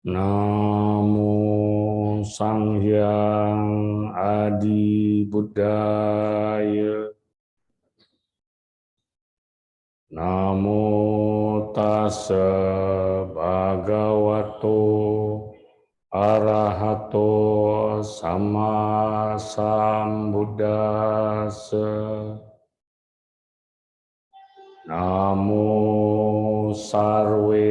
Namo Sanghyang Adi Buddhaya. Namo Tassa Bhagavato Arahato Sama Sambuddhassa. Namo Sarve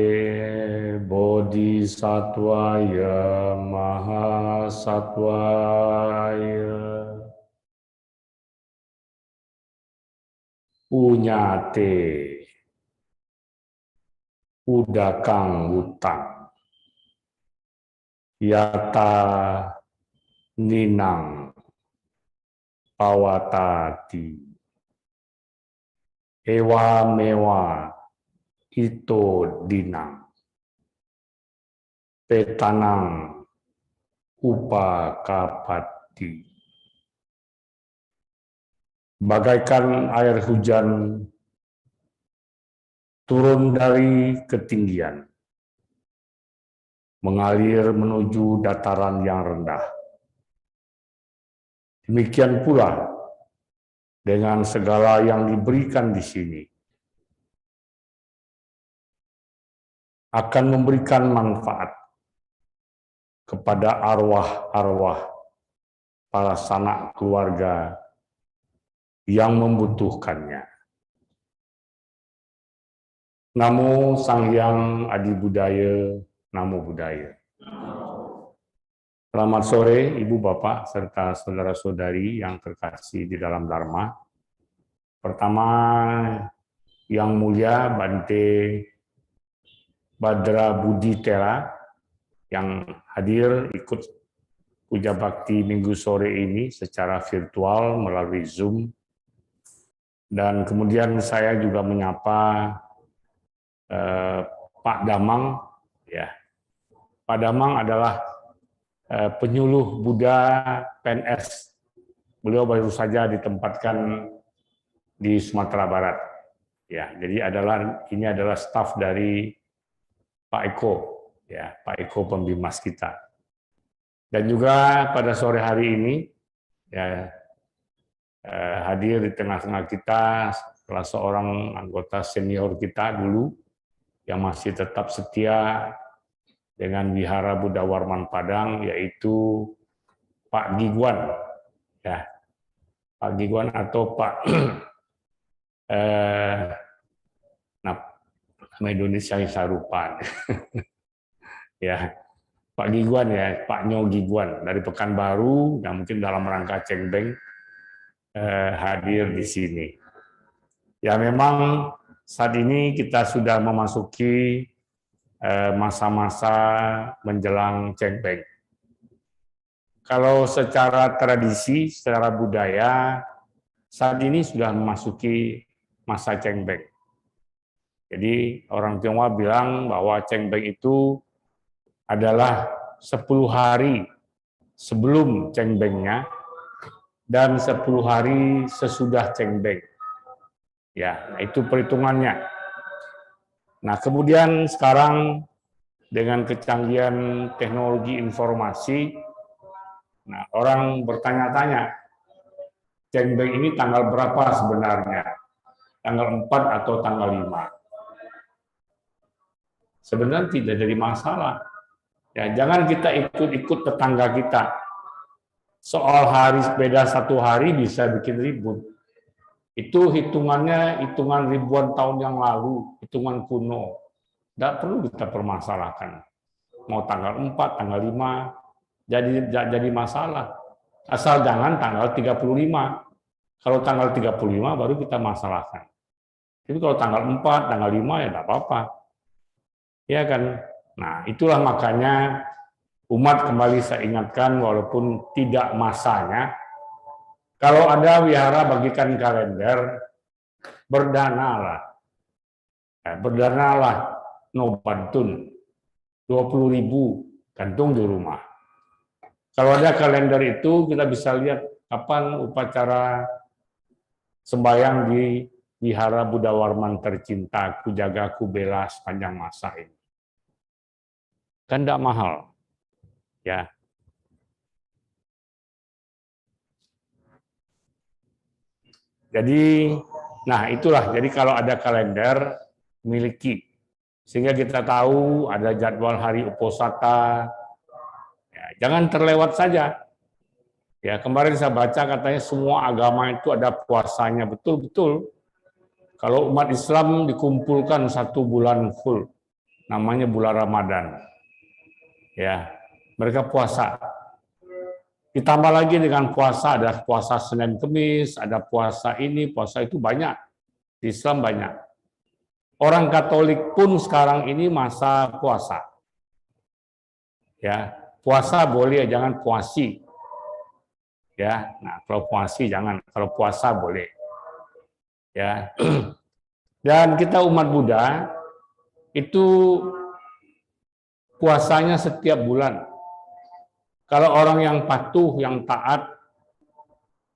Bodhisattvaya Mahasattvaya. Punyate udakang utang yata ninang pawatati ewa mewa ito dinang petanang upakapati. Bagaikan air hujan turun dari ketinggian, mengalir menuju dataran yang rendah. Demikian pula dengan segala yang diberikan di sini akan memberikan manfaat kepada arwah-arwah para sanak keluarga yang membutuhkannya. Namo Sanghyang Adi Buddhaya, Namo Buddhaya. Selamat sore Ibu Bapak serta saudara-saudari yang terkasih di dalam Dharma. Pertama, Yang Mulia Bante Badra Budi Tera yang hadir ikut puja bakti minggu sore ini secara virtual melalui Zoom. Dan kemudian saya juga menyapa Pak Damang. Ya, Pak Damang adalah penyuluh Buddha PNS. Beliau baru saja ditempatkan di Sumatera Barat. Ya, jadi ini adalah staf dari Pak Eko, ya, Pak Eko pembimas kita. Dan juga pada sore hari ini ya, hadir di tengah-tengah kita salah seorang anggota senior kita dulu yang masih tetap setia dengan Wihara Buddha Warman Padang, yaitu Pak Giguan, ya, Pak Giguan atau Pak nama Indonesia Sarupan, ya, Pak Giguan ya, Pak Nyo Giguan dari Pekanbaru, yang mungkin dalam rangka Cengbeng hadir di sini. Ya memang saat ini kita sudah memasuki masa-masa menjelang Cengbeng. Kalau secara tradisi, secara budaya, saat ini sudah memasuki masa Cengbeng. Jadi orang Tionghoa bilang bahwa Cengbeng itu adalah 10 hari sebelum Cengbengnya dan 10 hari sesudah Cengbeng. Ya, nah itu perhitungannya. Nah, kemudian sekarang dengan kecanggihan teknologi informasi, nah orang bertanya-tanya, Cengbeng ini tanggal berapa sebenarnya? Tanggal 4 atau tanggal 5? Sebenarnya tidak jadi masalah. Ya, jangan kita ikut-ikut tetangga kita. Soal hari beda 1 hari bisa bikin ribut. Itu hitungannya hitungan ribuan tahun yang lalu, hitungan kuno. Tidak perlu kita permasalahkan. Mau tanggal 4, tanggal 5, jadi masalah. Asal jangan tanggal 35. Kalau tanggal 35 baru kita masalahkan. Jadi kalau tanggal 4, tanggal 5 ya tidak apa-apa. Ya kan? Nah, itulah makanya umat kembali saya ingatkan walaupun tidak masanya, kalau ada wihara bagikan kalender, berdanalah. Berdanalah nobantun 20.000 gantung di rumah. Kalau ada kalender itu kita bisa lihat kapan upacara sembahyang di Wihara Buddha Warman tercinta, ku jaga ku bela sepanjang masa ini. kan tidak mahal, ya. Jadi, nah itulah. Jadi kalau ada kalender, miliki, sehingga kita tahu ada jadwal hari uposata. Ya, jangan terlewat saja. Ya, kemarin saya baca katanya semua agama itu ada puasanya, betul-betul. Kalau umat Islam dikumpulkan 1 bulan full, namanya bulan Ramadan. Ya, mereka puasa. Ditambah lagi dengan puasa, ada puasa Senin Kemis, ada puasa ini, puasa itu banyak. Di Islam banyak. Orang Katolik pun sekarang ini masa puasa. Ya, puasa boleh, jangan puasi. Ya, nah kalau puasi jangan, kalau puasa boleh. Ya. Dan kita umat Buddha itu puasanya setiap bulan. Kalau orang yang patuh, yang taat,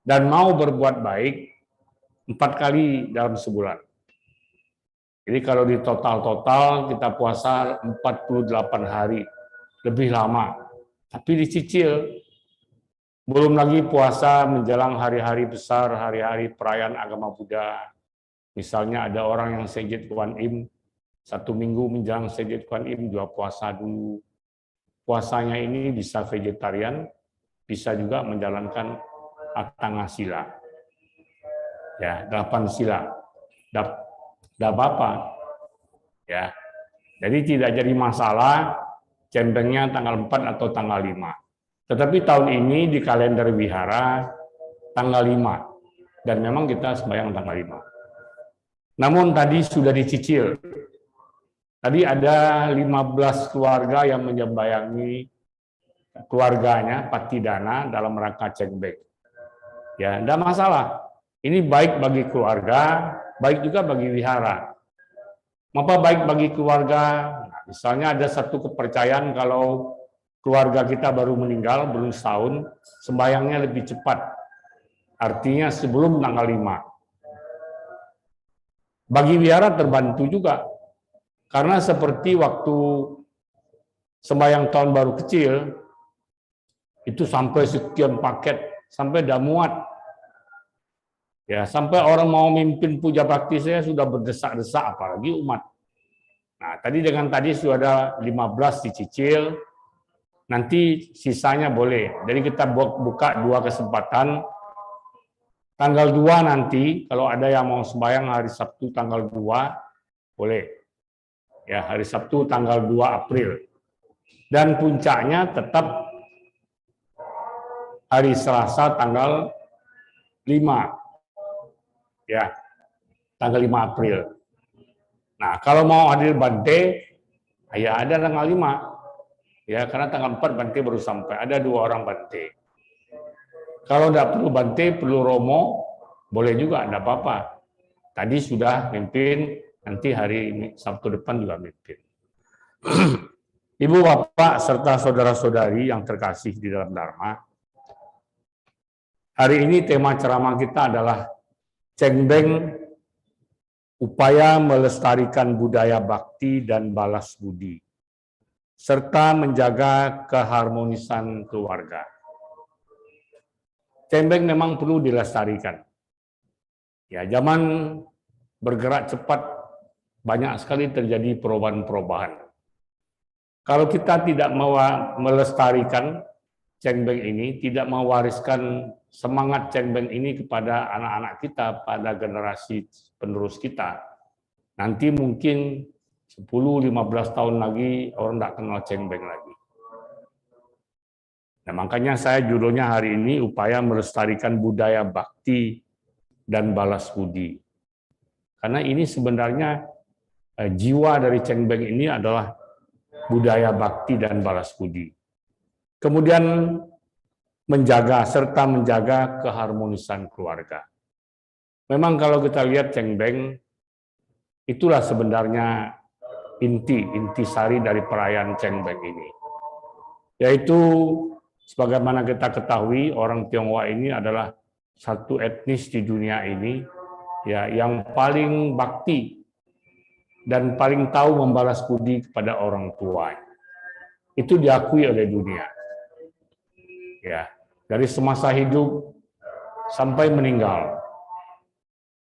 dan mau berbuat baik, 4 kali dalam sebulan. Jadi kalau di total-total kita puasa 48 hari, lebih lama. Tapi dicicil. Belum lagi puasa menjelang hari-hari besar, hari-hari perayaan agama Buddha. Misalnya ada orang yang sejid Kuan Im, 1 minggu menjelang sejid Kuan Im, 2 puasa dulu. Puasanya ini bisa vegetarian, bisa juga menjalankan Atanga Sila. Ya, 8 sila. Tidak apa-apa. Ya. Jadi tidak jadi masalah cembengnya tanggal 4 atau tanggal 5. Tetapi tahun ini di kalender wihara tanggal 5. Dan memang kita sembahyang tanggal 5. Namun tadi sudah dicicil. Tadi ada 15 keluarga yang menyembayangi keluarganya Patidana dalam rangka cengbeng. Ya, tidak masalah. Ini baik bagi keluarga, baik juga bagi wihara. Mengapa baik bagi keluarga? Nah, misalnya ada satu kepercayaan kalau keluarga kita baru meninggal, belum setahun, sembayangnya lebih cepat. Artinya sebelum tanggal 5. Bagi wihara terbantu juga. Karena seperti waktu sembahyang tahun baru kecil, itu sampai sekian paket, sampai dah muat. Ya, sampai orang mau mimpin puja bakti saya sudah berdesak-desak, apalagi umat. Nah, tadi sudah ada 15 dicicil, nanti sisanya boleh. Jadi kita buka 2 kesempatan. Tanggal 2 nanti, kalau ada yang mau sembahyang hari Sabtu tanggal 2, boleh. Ya, hari Sabtu tanggal 2 April. Dan puncaknya tetap hari Selasa tanggal 5. Ya, tanggal 5 April. Nah, kalau mau hadir Bante, ya ada tanggal 5. Ya, karena tanggal 4 Bante baru sampai. Ada 2 orang Bante. Kalau tidak perlu Bante, perlu Romo, boleh juga, tidak apa-apa. Tadi sudah mimpin, nanti hari Sabtu depan juga mimpin. Ibu, Bapak, serta saudara-saudari yang terkasih di dalam Dharma, hari ini tema ceramah kita adalah Cengbeng, upaya melestarikan budaya bakti dan balas budi, serta menjaga keharmonisan keluarga. Cengbeng memang perlu dilestarikan. Ya, zaman bergerak cepat, banyak sekali terjadi perubahan-perubahan. Kalau kita tidak mau melestarikan Cengbeng ini, tidak mewariskan semangat Cengbeng ini kepada anak-anak kita, pada generasi penerus kita, nanti mungkin 10-15 tahun lagi orang tidak kenal Cengbeng lagi. Nah, makanya saya judulnya hari ini upaya melestarikan budaya bakti dan balas budi. Karena ini sebenarnya jiwa dari Cengbeng ini adalah budaya bakti dan balas budi. Kemudian menjaga serta menjaga keharmonisan keluarga. Memang kalau kita lihat Cengbeng, itulah sebenarnya intisari dari perayaan Cengbeng ini. Yaitu sebagaimana kita ketahui, orang Tionghoa ini adalah satu etnis di dunia ini ya yang paling bakti dan paling tahu membalas budi kepada orang tua. itu diakui oleh dunia. Ya, dari semasa hidup sampai meninggal.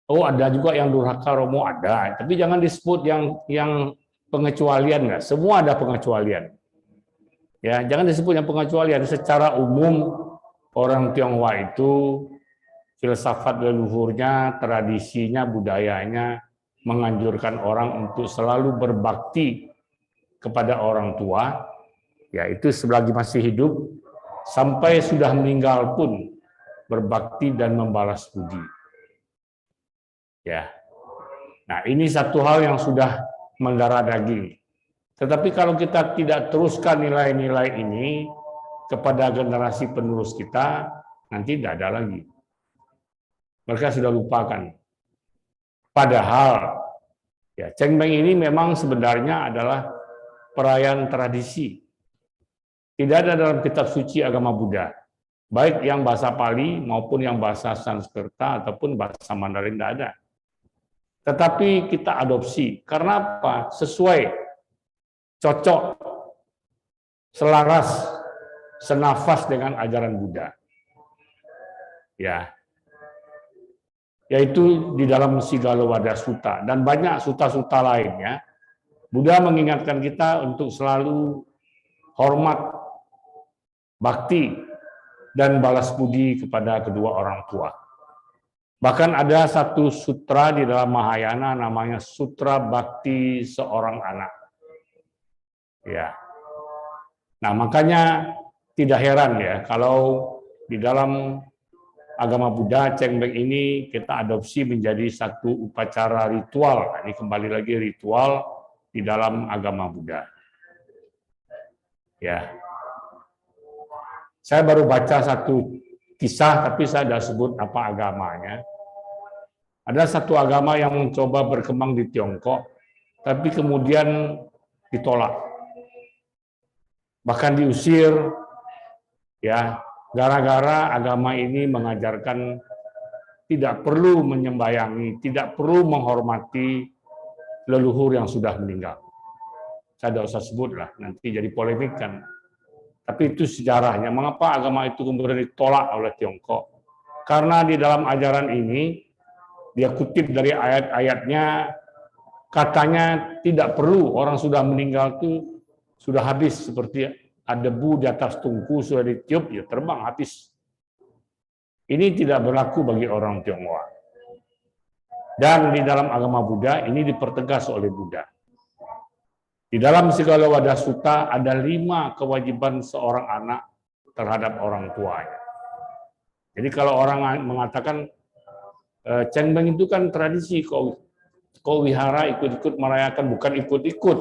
Oh, ada juga yang durhaka Romo, ada, tapi jangan disebut yang pengecualian, nggak. Semua ada pengecualian. Ya, jangan disebut yang pengecualian. Secara umum orang Tionghoa itu filsafat leluhurnya, tradisinya, budayanya menganjurkan orang untuk selalu berbakti kepada orang tua, yaitu selagi masih hidup sampai sudah meninggal pun berbakti dan membalas budi. Ya. Nah, ini satu hal yang sudah mendarah daging. Tetapi kalau kita tidak teruskan nilai-nilai ini kepada generasi penerus kita, nanti tidak ada lagi. Mereka sudah lupakan. Padahal, ya, Cengbeng ini memang sebenarnya adalah perayaan tradisi. Tidak ada dalam kitab suci agama Buddha. Baik yang bahasa Pali maupun yang bahasa Sanskerta ataupun bahasa Mandarin tidak ada. Tetapi kita adopsi. Karena apa? Sesuai, cocok, selaras, senafas dengan ajaran Buddha. Ya. Yaitu di dalam Sigalowada Sutta dan banyak sutta-sutta lainnya. Buddha mengingatkan kita untuk selalu hormat, bakti, dan balas budi kepada kedua orang tua. Bahkan ada satu sutra di dalam Mahayana namanya Sutra Bakti Seorang Anak. Ya. Nah, makanya tidak heran ya kalau di dalam agama Buddha Cengbeng ini kita adopsi menjadi satu upacara ritual. Nah, ini kembali lagi ritual di dalam agama Buddha. Ya. Saya baru baca satu kisah, tapi saya tidak sebut apa agamanya. Ada satu agama yang mencoba berkembang di Tiongkok, tapi kemudian ditolak. Bahkan diusir, ya, gara-gara agama ini mengajarkan tidak perlu menyembayangi, tidak perlu menghormati leluhur yang sudah meninggal. Saya tidak usah sebut lah, nanti jadi polemik kan. Tapi itu sejarahnya. Mengapa agama itu kemudian ditolak oleh Tiongkok? Karena di dalam ajaran ini, dia kutip dari ayat-ayatnya, katanya tidak perlu orang sudah meninggal itu sudah habis, seperti ada debu di atas tungku sudah ditiup, ya terbang habis. Ini tidak berlaku bagi orang Tionghoa. Dan di dalam agama Buddha ini dipertegas oleh Buddha. Di dalam Sigalowada Sutta ada 5 kewajiban seorang anak terhadap orang tuanya. Jadi kalau orang mengatakan Cengbeng itu kan tradisi, kau wihara ikut-ikut merayakan, bukan ikut-ikut.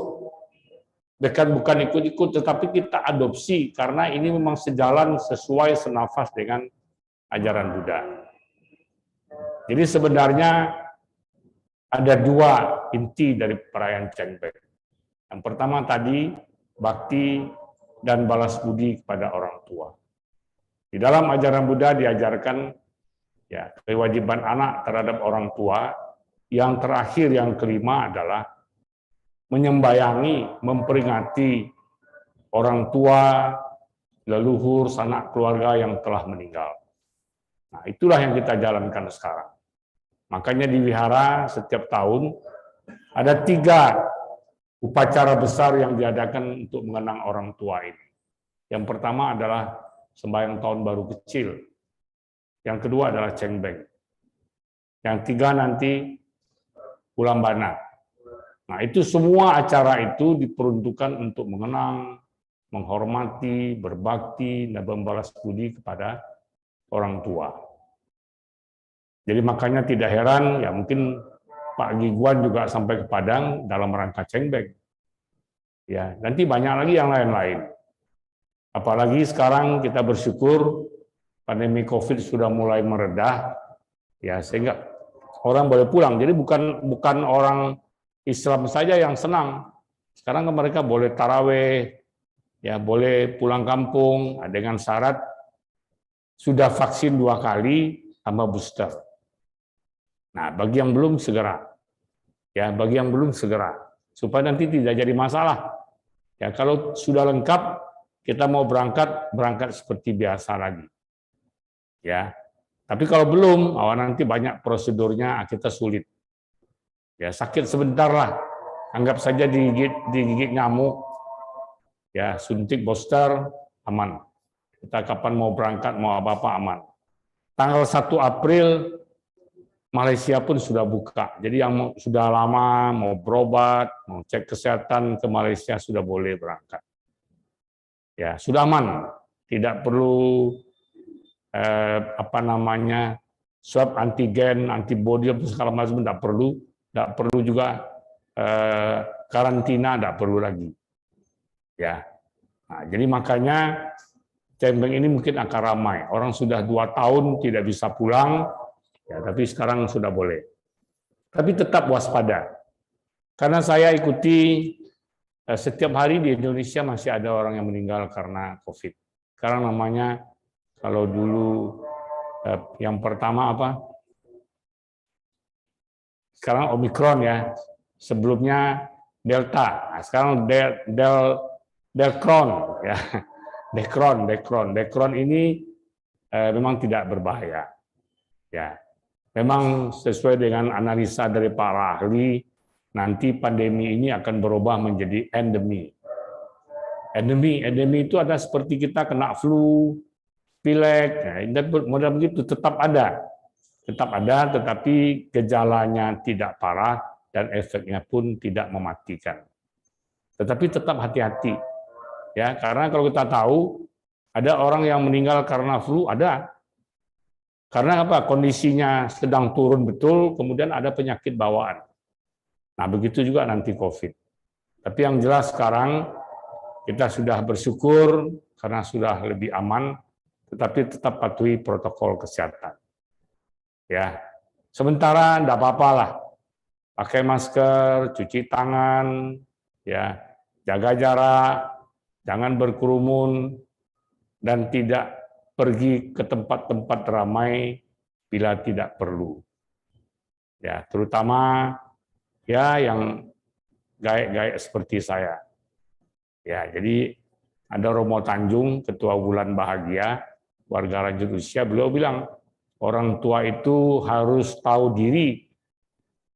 Bukan ikut-ikut, tetapi kita adopsi karena ini memang sejalan, sesuai, senafas dengan ajaran Buddha. Jadi sebenarnya ada 2 inti dari perayaan Cengbeng. Yang pertama tadi, bakti dan balas budi kepada orang tua. Di dalam ajaran Buddha diajarkan ya, kewajiban anak terhadap orang tua. Yang terakhir, yang kelima adalah menyembayangi, memperingati orang tua, leluhur, sanak keluarga yang telah meninggal. Nah, itulah yang kita jalankan sekarang. Makanya di wihara setiap tahun ada 3 upacara besar yang diadakan untuk mengenang orang tua ini. Yang pertama adalah sembahyang tahun baru kecil. Yang kedua adalah Cengbeng. Yang 3 nanti Ulambana. Nah, itu semua acara itu diperuntukkan untuk mengenang, menghormati, berbakti, dan membalas budi kepada orang tua. Jadi makanya tidak heran, ya mungkin Pak Giguan juga sampai ke Padang dalam rangka Cengbeng. Ya, nanti banyak lagi yang lain-lain. Apalagi sekarang kita bersyukur pandemi COVID sudah mulai meredah, ya sehingga orang boleh pulang. Jadi bukan orang Islam saja yang senang. Sekarang mereka boleh taraweh, ya boleh pulang kampung dengan syarat sudah vaksin 2 kali sama booster. Nah, bagi yang belum segera, ya bagi yang belum segera, supaya nanti tidak jadi masalah. Ya, kalau sudah lengkap, kita mau berangkat seperti biasa lagi. Ya, tapi kalau belum, nanti banyak prosedurnya, kita sulit. Ya, sakit sebentar lah, anggap saja digigit nyamuk, ya suntik booster aman. Kita kapan mau berangkat, mau apa-apa aman. Tanggal 1 April Malaysia pun sudah buka. Jadi yang sudah lama mau berobat, mau cek kesehatan ke Malaysia sudah boleh berangkat. Ya, sudah aman. Tidak perlu swab antigen, antibody segala macam tidak perlu. Tidak perlu juga karantina, tidak perlu lagi. Ya. Nah, jadi makanya Cengbeng ini mungkin akan ramai. Orang sudah 2 tahun tidak bisa pulang, ya, tapi sekarang sudah boleh. Tapi tetap waspada. Karena saya ikuti setiap hari di Indonesia masih ada orang yang meninggal karena COVID. Sekarang namanya, kalau dulu yang pertama apa? Sekarang Omikron ya. Sebelumnya Delta. Nah, sekarang Delcron ya. Dekron ini memang tidak berbahaya. Ya. Memang sesuai dengan analisa dari para ahli, nanti pandemi ini akan berubah menjadi endemi. Endemi itu ada seperti kita kena flu, pilek, model begitu tetap ada, tetapi gejalanya tidak parah dan efeknya pun tidak mematikan. Tetapi tetap hati-hati, ya, karena kalau kita tahu ada orang yang meninggal karena flu, ada. Karena apa? Kondisinya sedang turun betul, kemudian ada penyakit bawaan. Nah, begitu juga nanti COVID. Tapi yang jelas sekarang kita sudah bersyukur karena sudah lebih aman, tetapi tetap patuhi protokol kesehatan. Ya, sementara enggak apa-apa lah. Pakai masker, cuci tangan, ya, jaga jarak, jangan berkerumun, dan tidak pergi ke tempat-tempat ramai bila tidak perlu. Ya, terutama ya yang gaek-gaek seperti saya. Ya, jadi ada Romo Tanjung, Ketua Bulan Bahagia, warga Raja Rusia, beliau bilang orang tua itu harus tahu diri,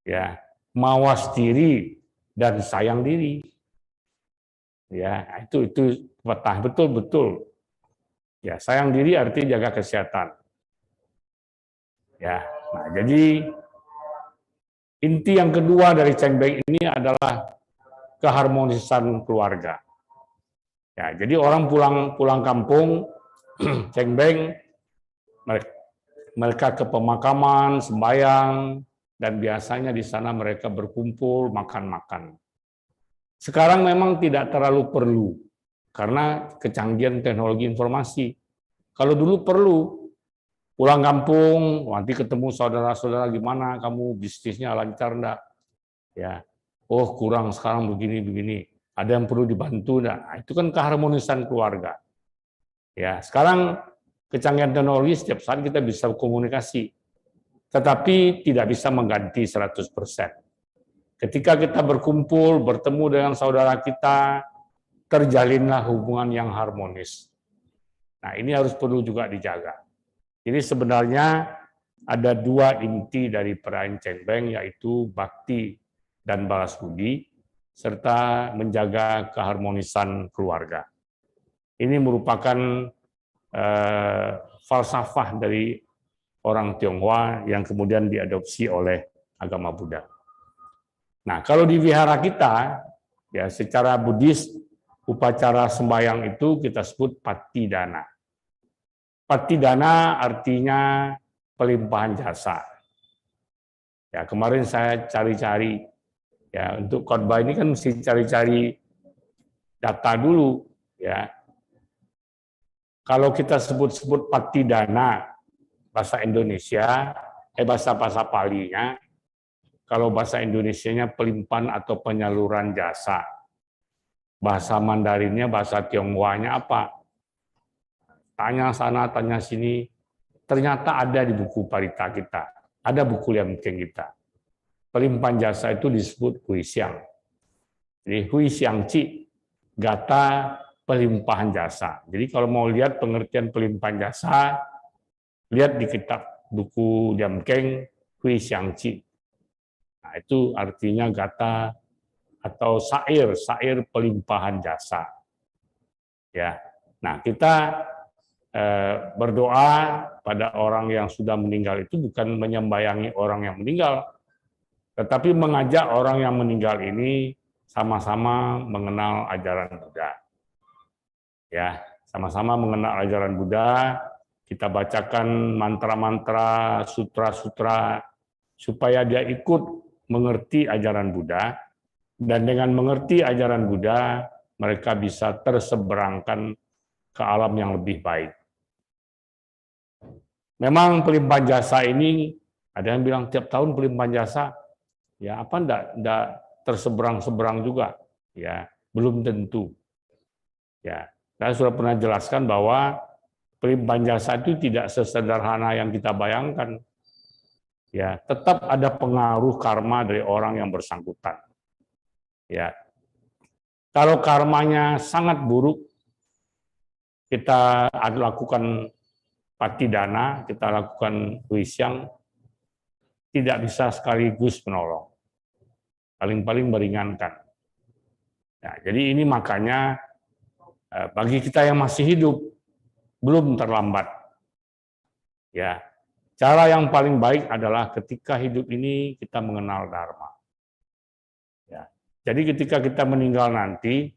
ya, mawas diri dan sayang diri. Ya, itu betul. Ya, sayang diri artinya jaga kesehatan. Ya, nah jadi inti yang kedua dari Cengbeng ini adalah keharmonisan keluarga. Ya, jadi orang pulang kampung, Cengbeng, mereka ke pemakaman, sembahyang, dan biasanya di sana mereka berkumpul, makan-makan. Sekarang memang tidak terlalu perlu, karena kecanggihan teknologi informasi. Kalau dulu perlu, pulang kampung, nanti ketemu saudara-saudara, gimana kamu bisnisnya lancar enggak? Ya, oh kurang sekarang begini. Ada yang perlu dibantu enggak? Nah, itu kan keharmonisan keluarga. Ya, sekarang kecanggihan teknologi setiap saat kita bisa komunikasi, tetapi tidak bisa mengganti 100%. Ketika kita berkumpul, bertemu dengan saudara kita, terjalinlah hubungan yang harmonis. Nah, ini harus perlu juga dijaga. Jadi sebenarnya ada 2 inti dari perayaan Cengbeng, yaitu bakti dan balas budi, serta menjaga keharmonisan keluarga. Ini merupakan falsafah dari orang Tionghoa yang kemudian diadopsi oleh agama Buddha. Nah, kalau di wihara kita, ya secara Buddhis, upacara sembahyang itu kita sebut patidana. Patidana artinya pelimpahan jasa. Ya, kemarin saya cari-cari, ya untuk khotbah ini kan mesti cari-cari data dulu, ya. Kalau kita sebut-sebut patidana bahasa Indonesia, bahasa Palinya, kalau bahasa Indonesianya pelimpahan atau penyaluran jasa. Bahasa Mandarinnya, bahasa Tionghoanya apa? Tanya sana, tanya sini. Ternyata ada di buku parita kita. Ada buku Lianmkeng kita. Pelimpahan jasa itu disebut Hui Xiang. Jadi Hui Xiang Ci. gata pelimpahan jasa. Jadi kalau mau lihat pengertian pelimpahan jasa, lihat di kitab buku Diamkeng Hui Xiangqi. Nah, itu artinya gata atau sair pelimpahan jasa. Ya. Nah, kita berdoa pada orang yang sudah meninggal itu bukan menyembayangi orang yang meninggal, tetapi mengajak orang yang meninggal ini sama-sama mengenal ajaran Buddha. Ya, sama-sama mengenal ajaran Buddha, kita bacakan mantra-mantra, sutra-sutra supaya dia ikut mengerti ajaran Buddha, dan dengan mengerti ajaran Buddha, mereka bisa terseberangkan ke alam yang lebih baik. Memang pelimpahan jasa ini, ada yang bilang tiap tahun pelimpahan jasa, ya apa enggak terseberang-seberang juga, ya belum tentu. Ya, saya sudah pernah jelaskan bahwa pelimpahan jasa itu tidak sesederhana yang kita bayangkan. Ya, tetap ada pengaruh karma dari orang yang bersangkutan. Ya, kalau karmanya sangat buruk, kita lakukan patidana, kita lakukan wisyang, tidak bisa sekaligus menolong. Paling-paling meringankan. Nah, jadi ini makanya bagi kita yang masih hidup, belum terlambat. Ya, cara yang paling baik adalah ketika hidup ini kita mengenal Dharma. Ya, jadi ketika kita meninggal nanti,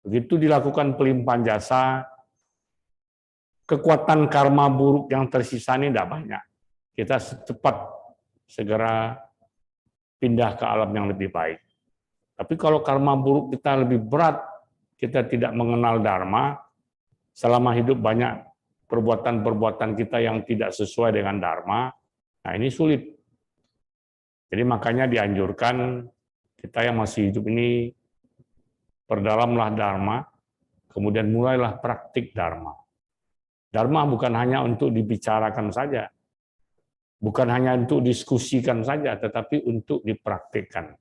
begitu dilakukan pelimpahan jasa, kekuatan karma buruk yang tersisa ini tidak banyak. Kita segera pindah ke alam yang lebih baik. Tapi kalau karma buruk kita lebih berat, kita tidak mengenal Dharma, selama hidup banyak perbuatan-perbuatan kita yang tidak sesuai dengan Dharma, nah ini sulit. Jadi makanya dianjurkan kita yang masih hidup ini, perdalamlah Dharma, kemudian mulailah praktik Dharma. Dharma bukan hanya untuk dibicarakan saja, bukan hanya untuk diskusikan saja, tetapi untuk dipraktikkan.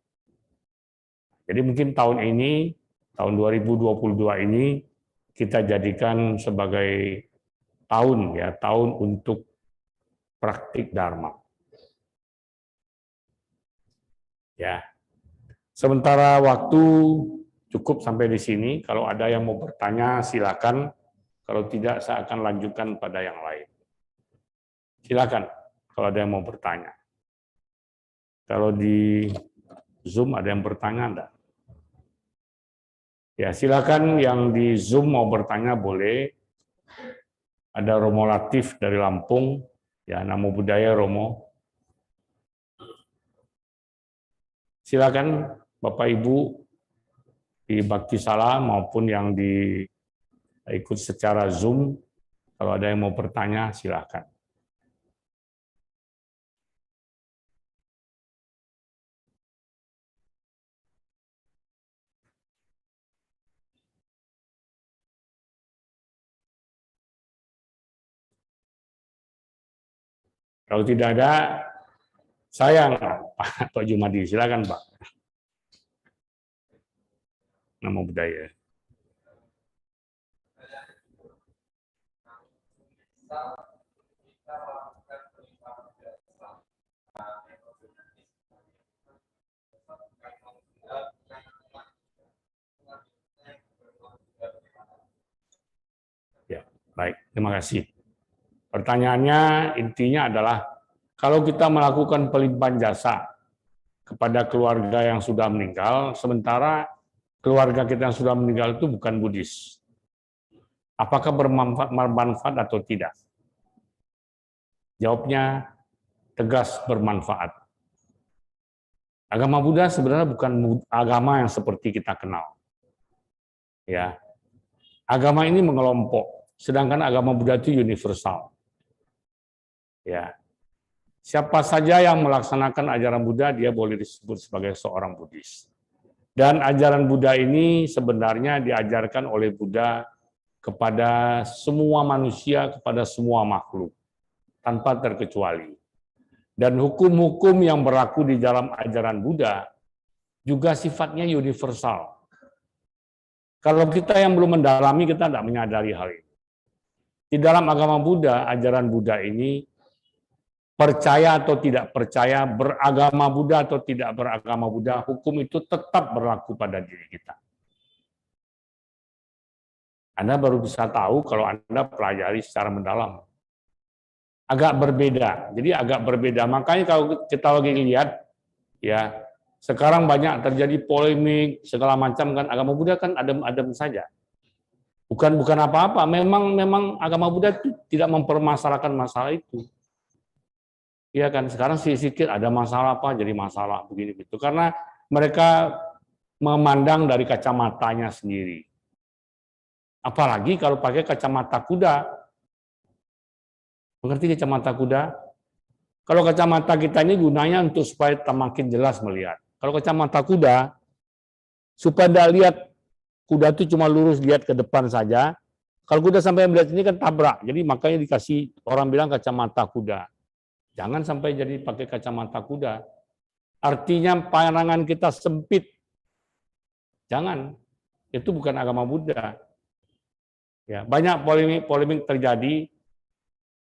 Jadi mungkin tahun ini, tahun 2022 ini, kita jadikan sebagai tahun untuk praktik Dharma. Ya. Sementara waktu cukup sampai di sini. Kalau ada yang mau bertanya, silakan. Kalau tidak, saya akan lanjutkan pada yang lain. Silakan kalau ada yang mau bertanya. Kalau di Zoom ada yang bertanya enggak? Ya, silakan yang di Zoom mau bertanya boleh. Ada Romo Latif dari Lampung, ya Namo Buddhaya Romo. Silakan Bapak Ibu di Bakti Salam maupun yang ikut secara Zoom, kalau ada yang mau bertanya silakan. Kalau tidak ada, sayang Pak Jumadi, silakan Pak. Namo Buddhaya. Ya, baik, terima kasih. Pertanyaannya intinya adalah, kalau kita melakukan pelimpahan jasa kepada keluarga yang sudah meninggal, sementara keluarga kita yang sudah meninggal itu bukan Buddhis, apakah bermanfaat atau tidak? Jawabnya tegas bermanfaat. Agama Buddha sebenarnya bukan agama yang seperti kita kenal. Ya. Agama ini mengelompok, sedangkan agama Buddha itu universal. Ya. Siapa saja yang melaksanakan ajaran Buddha, dia boleh disebut sebagai seorang Buddhis. Dan ajaran Buddha ini sebenarnya diajarkan oleh Buddha kepada semua manusia, kepada semua makhluk, tanpa terkecuali. Dan hukum-hukum yang berlaku di dalam ajaran Buddha juga sifatnya universal. Kalau kita yang belum mendalami, kita tidak menyadari hal ini. Di dalam agama Buddha, ajaran Buddha ini, percaya atau tidak percaya, beragama Buddha atau tidak beragama Buddha, hukum itu tetap berlaku pada diri kita. Anda baru bisa tahu kalau Anda pelajari secara mendalam. Agak berbeda, jadi agak berbeda. Makanya kalau kita lagi lihat, ya sekarang banyak terjadi polemik segala macam kan, agama Buddha kan adem-adem saja. Bukan apa-apa, memang agama Buddha itu tidak mempermasalahkan masalah itu. Iya kan, sekarang sedikit ada masalah apa jadi masalah begini gitu. Karena mereka memandang dari kacamatanya sendiri. Apalagi kalau pakai kacamata kuda. Mengerti kacamata kuda? Kalau kacamata kita ini gunanya untuk supaya makin jelas melihat. Kalau kacamata kuda, supaya tidak lihat kuda itu cuma lurus lihat ke depan saja. Kalau kuda sampai melihat ini kan tabrak. Jadi makanya dikasih orang bilang kacamata kuda. Jangan sampai jadi pakai kacamata kuda. Artinya pandangan kita sempit. Jangan. Itu bukan agama Buddha. Ya, banyak polemik terjadi.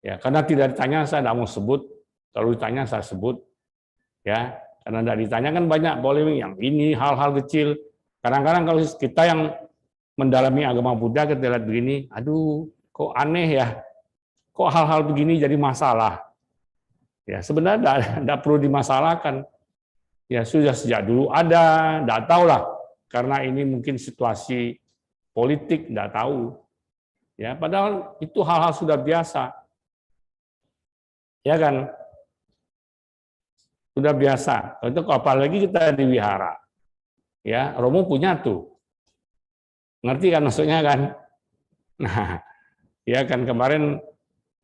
Ya, karena tidak ditanya saya tidak mau sebut. Kalau ditanya saya sebut. Ya, karena tidak ditanya kan banyak polemik yang ini hal-hal kecil. Kadang-kadang kalau kita yang mendalami agama Buddha, kita lihat begini, aduh, kok aneh ya, kok hal-hal begini jadi masalah. Ya sebenarnya tidak perlu dimasalahkan. Ya sudah sejak dulu ada, tidak tahulah, karena ini mungkin situasi politik, tidak tahu. Ya padahal itu hal-hal sudah biasa. Ya kan, sudah biasa. Itu apalagi kita di wihara. Ya, Romo punya tuh. Ngerti kan maksudnya kan? Nah, ya kan kemarin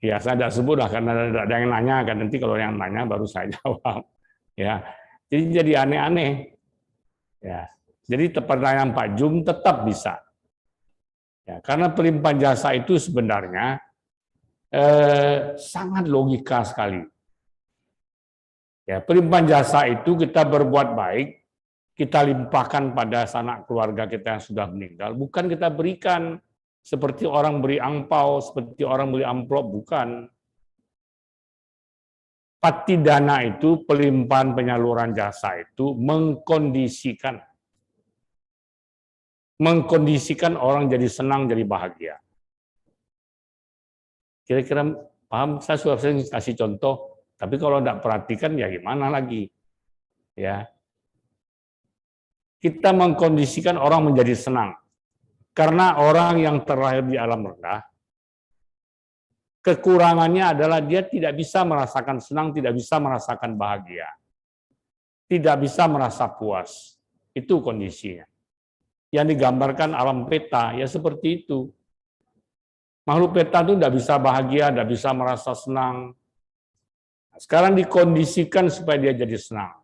ya saya tidak sebut lah karena ada yang nanya kan, nanti kalau yang nanya baru saya jawab. Ya, jadi aneh-aneh. Ya, jadi pertanyaan Pak Jum tetap bisa. Ya, karena pelimpahan jasa itu sebenarnya sangat logika sekali. Ya, pelimpahan jasa itu kita berbuat baik, kita limpahkan pada sanak keluarga kita yang sudah meninggal, bukan kita berikan seperti orang beri angpau, seperti orang beri amplop, bukan. Pati dana itu, pelimpahan penyaluran jasa itu mengkondisikan orang jadi senang, jadi bahagia. Kira-kira paham? Saya sudah sering kasih contoh, tapi kalau tidak perhatikan ya gimana lagi? Ya, kita mengkondisikan orang menjadi senang. Karena orang yang terlahir di alam rendah, kekurangannya adalah dia tidak bisa merasakan senang, tidak bisa merasakan bahagia. Tidak bisa merasa puas. Itu kondisinya. Yang digambarkan alam peta, ya seperti itu. Makhluk peta itu tidak bisa bahagia, tidak bisa merasa senang. Sekarang dikondisikan supaya dia jadi senang.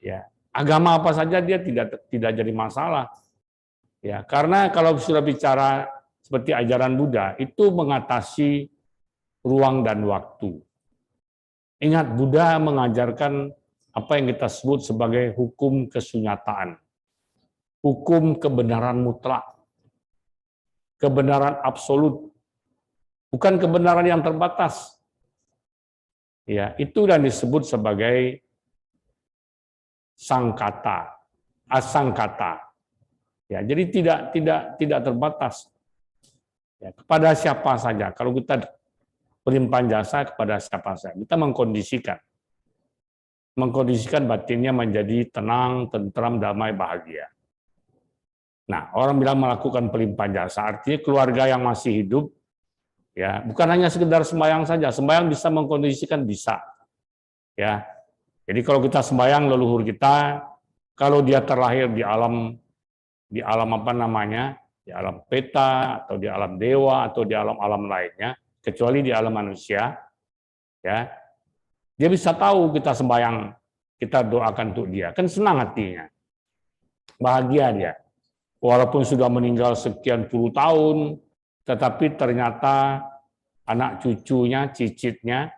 Ya, agama apa saja dia tidak jadi masalah. Ya, karena kalau sudah bicara seperti ajaran Buddha, itu mengatasi ruang dan waktu. Ingat, Buddha mengajarkan apa yang kita sebut sebagai hukum kesunyataan. Hukum kebenaran mutlak. Kebenaran absolut. Bukan kebenaran yang terbatas. Ya, itu yang disebut sebagai sangkata, asangkata. Ya, jadi tidak terbatas. Ya, kepada siapa saja. Kalau kita pelimpahan jasa kepada siapa saja, kita mengkondisikan batinnya menjadi tenang, tentram, damai, bahagia. Nah, orang bilang melakukan pelimpahan jasa, artinya keluarga yang masih hidup, ya bukan hanya sekedar sembahyang saja. Sembahyang bisa mengkondisikan, bisa. Ya, jadi kalau kita sembahyang leluhur kita, kalau dia terlahir di alam apa namanya, di alam peta atau di alam dewa atau di alam-alam lainnya, kecuali di alam manusia, ya dia bisa tahu kita sembahyang, kita doakan untuk dia, kan senang hatinya, bahagia dia, walaupun sudah meninggal sekian puluh tahun, tetapi ternyata anak cucunya, cicitnya,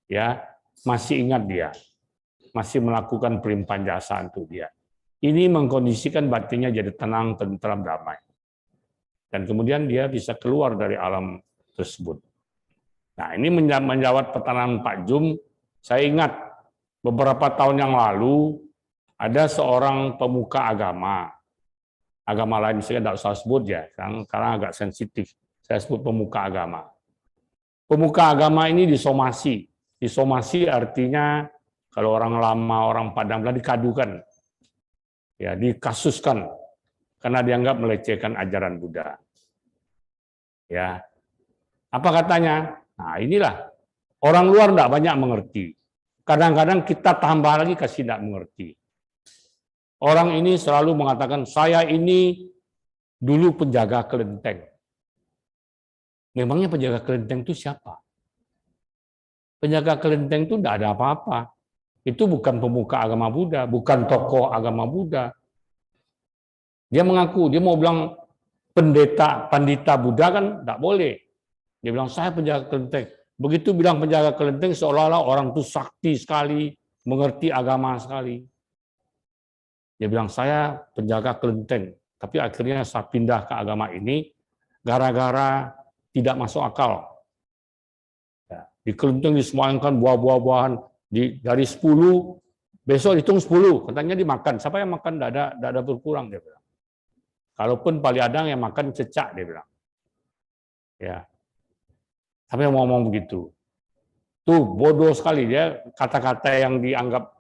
ya masih ingat dia, masih melakukan pelimpahan jasa untuk dia. Ini mengkondisikan batinnya jadi tenang, tentram, damai. Dan kemudian dia bisa keluar dari alam tersebut. Nah, ini menjawab pertanyaan Pak Jum. Saya ingat beberapa tahun yang lalu ada seorang pemuka agama lain, saya tidak usah sebut ya, karena agak sensitif. Saya sebut pemuka agama. Pemuka agama ini disomasi. Disomasi artinya kalau orang lama, orang Padang bilang dikadukan, ya dikasuskan karena dianggap melecehkan ajaran Buddha. Ya, apa katanya? Nah, inilah orang luar tidak banyak mengerti. Kadang-kadang kita tambah lagi kasih tidak mengerti. Orang ini selalu mengatakan, saya ini dulu penjaga kelenteng. Memangnya penjaga kelenteng itu siapa? Penjaga kelenteng itu tidak ada apa-apa. Itu bukan pemuka agama Buddha, bukan tokoh agama Buddha. Dia mengaku, dia mau bilang pandita Buddha kan tidak boleh. Dia bilang, saya penjaga kelenteng. Begitu bilang penjaga kelenteng, seolah-olah orang itu sakti sekali, mengerti agama sekali. Dia bilang, saya penjaga kelenteng. Tapi akhirnya saya pindah ke agama ini, gara-gara tidak masuk akal. Ya, di kelenteng disemuanya buah-buahan, dari 10, besok hitung 10, katanya dimakan. Siapa yang makan? Tidak ada berkurang, dia bilang. Kalaupun paliadang yang makan cecak, dia bilang. Ya. Sampai ngomong begitu. Tuh bodoh sekali dia, kata-kata yang dianggap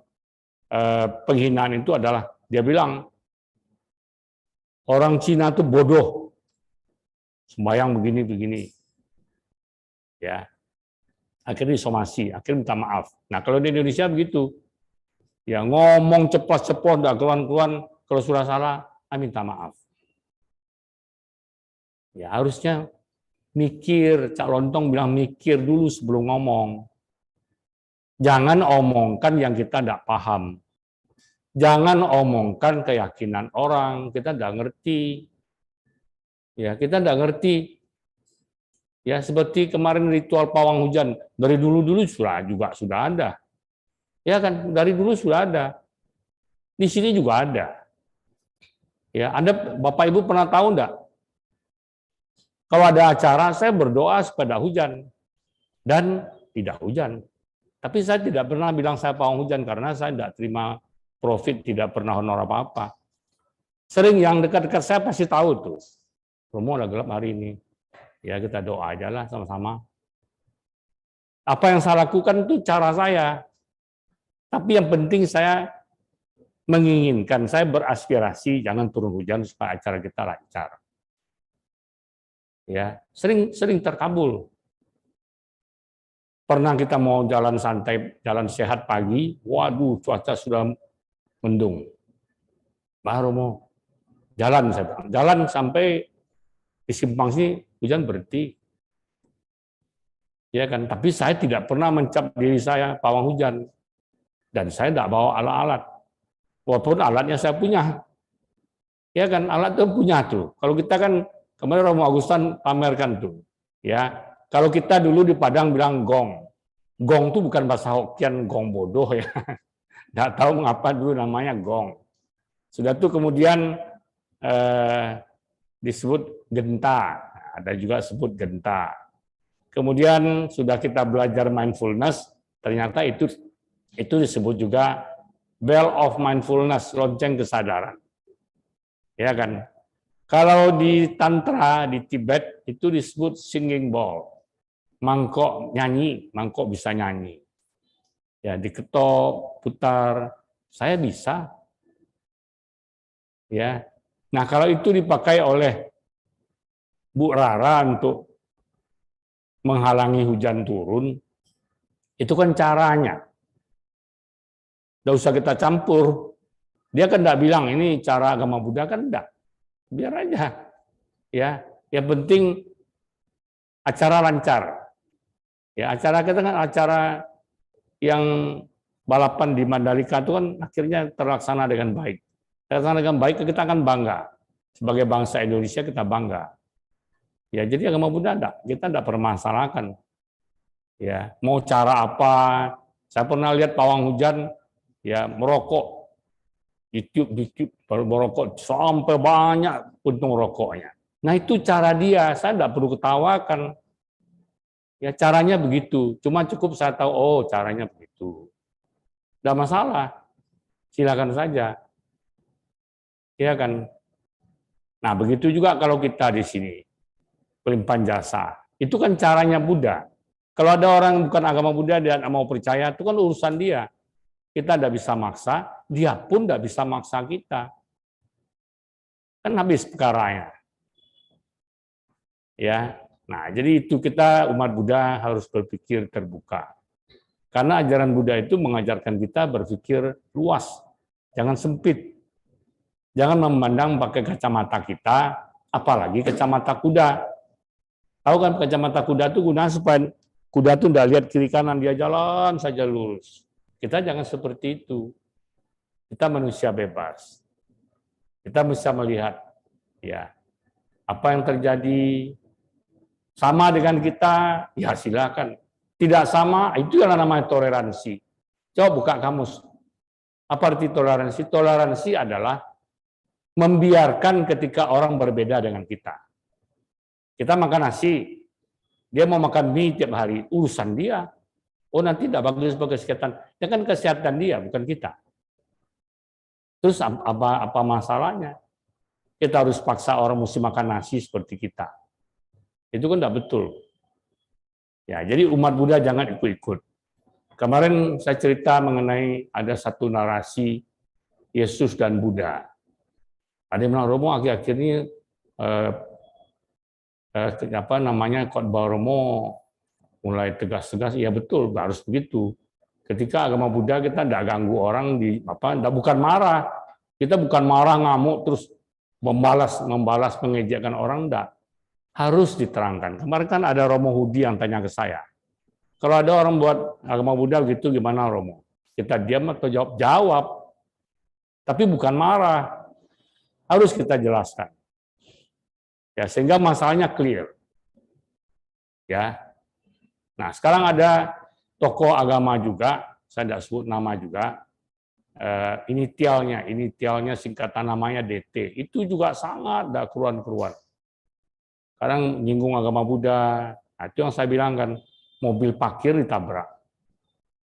penghinaan itu adalah dia bilang orang Cina itu bodoh, sembahyang begini. Ya, akhirnya disomasi, akhirnya minta maaf. Nah kalau di Indonesia begitu, ya ngomong ceplos-ceplos, nggak keluar-keluar, kalau sudah salah, minta maaf. Ya harusnya mikir, Cak Lontong bilang mikir dulu sebelum ngomong. Jangan omongkan yang kita tidak paham. Jangan omongkan keyakinan orang, kita tidak ngerti. Ya, kita tidak ngerti. Ya, seperti kemarin ritual pawang hujan, dari dulu-dulu sudah ada. Ya kan, dari dulu sudah ada. Di sini juga ada. Ya, Anda Bapak Ibu pernah tahu enggak? Kalau ada acara saya berdoa supaya hujan dan tidak hujan. Tapi saya tidak pernah bilang saya pawang hujan karena saya tidak terima profit, tidak pernah honor apa-apa. Sering yang dekat-dekat saya pasti tahu tuh. Romo udah gelap hari ini. Ya kita doa aja lah sama-sama. Apa yang saya lakukan itu cara saya. Tapi yang penting saya menginginkan, saya beraspirasi jangan turun hujan supaya acara kita lancar. Ya, sering terkabul. Pernah kita mau jalan santai, jalan sehat pagi, waduh cuaca sudah mendung. Baru mau jalan, saya bilang. Jalan sampai di simpang sini hujan berhenti. Ya kan, tapi saya tidak pernah mencap diri saya pawang hujan. Dan saya tidak bawa alat-alat. Walaupun alatnya saya punya. Ya kan, alat itu punya tuh. Kalau kita kan, kemarin Romo Agustan pamerkan tuh. Ya, kalau kita dulu di Padang bilang gong. Gong itu bukan bahasa Hokkien, gong bodoh ya. Tidak tahu mengapa dulu namanya gong. Sudah tuh kemudian disebut genta. Ada juga sebut genta. Kemudian sudah kita belajar mindfulness, ternyata itu disebut juga bell of mindfulness, lonceng kesadaran. Ya kan? Kalau di Tantra, di Tibet, itu disebut singing bowl. Mangkok nyanyi, mangkok bisa nyanyi. Ya, diketok, putar, saya bisa. Ya. Nah, kalau itu dipakai oleh Bu Rara untuk menghalangi hujan turun, itu kan caranya. Tidak usah kita campur. Dia kan tidak bilang ini cara agama Buddha kan enggak. Biar aja. Ya, yang penting acara lancar. Ya, acara kita kan acara yang balapan di Mandalika itu kan akhirnya terlaksana dengan baik. Terlaksana dengan baik kita akan bangga. Sebagai bangsa Indonesia kita bangga. Ya, jadi agama Buddha enggak, kita enggak permasalahkan. Ya, mau cara apa? Saya pernah lihat pawang hujan ya merokok. YouTube merokok sampai banyak puntung rokoknya. Nah itu cara dia, saya tidak perlu ketawakan. Ya caranya begitu, cuma cukup saya tahu, oh caranya begitu. Tidak masalah, silakan saja. Ya kan. Nah begitu juga kalau kita di sini, pelimpahan jasa. Itu kan caranya Buddha. Kalau ada orang yang bukan agama Buddha dan mau percaya, itu kan urusan dia. Kita tidak bisa maksa, dia pun tidak bisa maksa kita. Kan habis perkaranya. Ya. Nah, jadi itu kita umat Buddha harus berpikir terbuka. Karena ajaran Buddha itu mengajarkan kita berpikir luas, jangan sempit. Jangan memandang pakai kacamata kita, apalagi kacamata kuda. Tahu kan kacamata kuda itu gunanya supaya kuda itu tidak lihat kiri kanan, dia jalan saja lurus. Kita jangan seperti itu. Kita manusia bebas. Kita bisa melihat ya apa yang terjadi. Sama dengan kita, ya silakan. Tidak sama, itu yang namanya toleransi. Coba buka kamus. Apa arti toleransi? Toleransi adalah membiarkan ketika orang berbeda dengan kita. Kita makan nasi, dia mau makan mie tiap hari, urusan dia. Oh nanti tidak bagus bagi kesehatan. Ya kan kesehatan dia, bukan kita. Terus apa masalahnya? Kita harus paksa orang mesti makan nasi seperti kita. Itu kan tidak betul. Ya, jadi umat Buddha jangan ikut-ikut. Kemarin saya cerita mengenai ada satu narasi Yesus dan Buddha. Ada yang bilang Romo akhir-akhir ini khotbah Romo mulai tegas-tegas. Ya betul, harus begitu. Ketika agama Buddha kita tidak ganggu orang bukan marah. Kita bukan marah ngamuk terus membalas mengejekkan orang, enggak. Harus diterangkan. Kemarin kan ada Romo Hudi yang tanya ke saya. Kalau ada orang buat agama Buddha gitu gimana Romo? Kita diam atau jawab? Jawab. Tapi bukan marah. Harus kita jelaskan. Ya, sehingga masalahnya clear. Ya. Nah, sekarang ada tokoh agama juga, saya tidak sebut nama juga. Initialnya singkatan namanya DT. Itu juga sangat tidak keruan-keruan. Kadang nyinggung agama Buddha. Nah, itu yang saya bilang kan, mobil parkir ditabrak.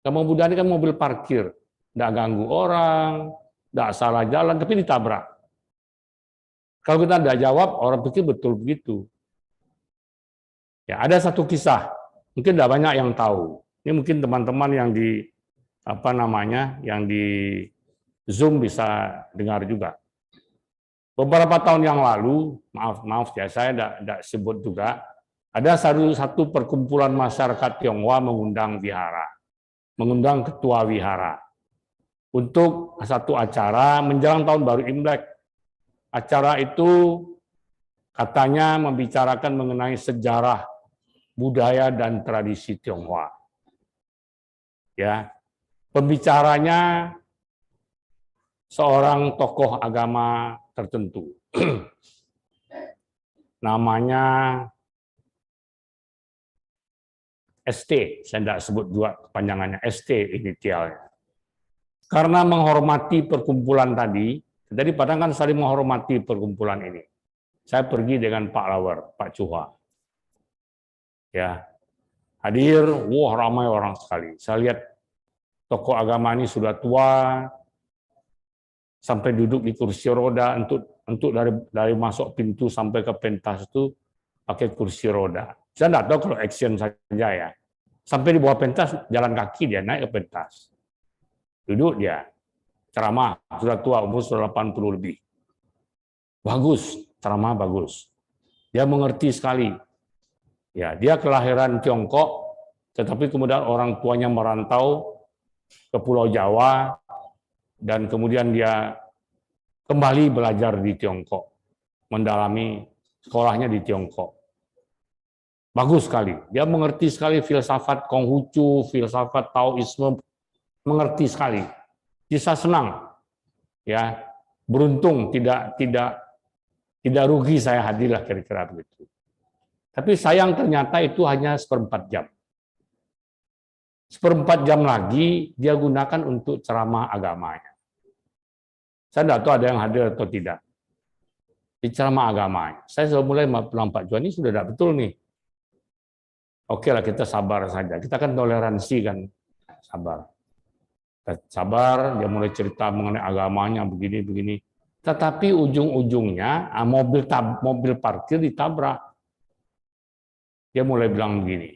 Agama Buddha ini kan mobil parkir. Tidak ganggu orang, tidak salah jalan, tapi ditabrak. Kalau kita tidak jawab, orang pikir betul begitu. Ya, ada satu kisah, mungkin tidak banyak yang tahu. Ini mungkin teman-teman yang di yang di Zoom bisa dengar juga. Beberapa tahun yang lalu, maaf ya, saya tidak sebut juga, ada satu perkumpulan masyarakat Tionghoa mengundang ketua wihara untuk satu acara menjelang tahun baru Imlek. Acara itu katanya membicarakan mengenai sejarah, budaya dan tradisi Tionghoa. Ya, pembicaranya seorang tokoh agama tertentu. Namanya ST, saya tidak sebut dua kepanjangannya, ST inisialnya. Karena menghormati perkumpulan tadi padahal kan saling menghormati perkumpulan ini. Saya pergi dengan Pak Lawer, Pak Cuha. Ya, hadir, wah ramai orang sekali. Saya lihat tokoh agama ini sudah tua, sampai duduk di kursi roda untuk dari masuk pintu sampai ke pentas itu pakai kursi roda. Saya tidak tahu kalau action saja ya. Sampai di bawah pentas jalan kaki dia naik ke pentas. Duduk dia ceramah, sudah tua, umur sudah 80 lebih. Bagus, ceramah bagus. Dia mengerti sekali. Ya, dia kelahiran Tiongkok, tetapi kemudian orang tuanya merantau ke Pulau Jawa, dan kemudian dia kembali belajar di Tiongkok, mendalami sekolahnya di Tiongkok. Bagus sekali. Dia mengerti sekali filsafat Konghucu, filsafat Taoisme, mengerti sekali. Bisa senang, ya, beruntung tidak rugi saya hadirlah kira-kira begitu. Tapi sayang ternyata itu hanya 1/4 jam. 1/4 jam lagi dia gunakan untuk ceramah agamanya. Saya tidak tahu ada yang hadir atau tidak. Di ceramah agama, saya sudah mulai bilang Pak Juan ini sudah tidak betul nih. Oke lah, kita sabar saja. Kita kan toleransi kan, sabar. Kita sabar, dia mulai cerita mengenai agamanya begini-begini. Tetapi ujung-ujungnya mobil parkir ditabrak. Dia mulai bilang begini.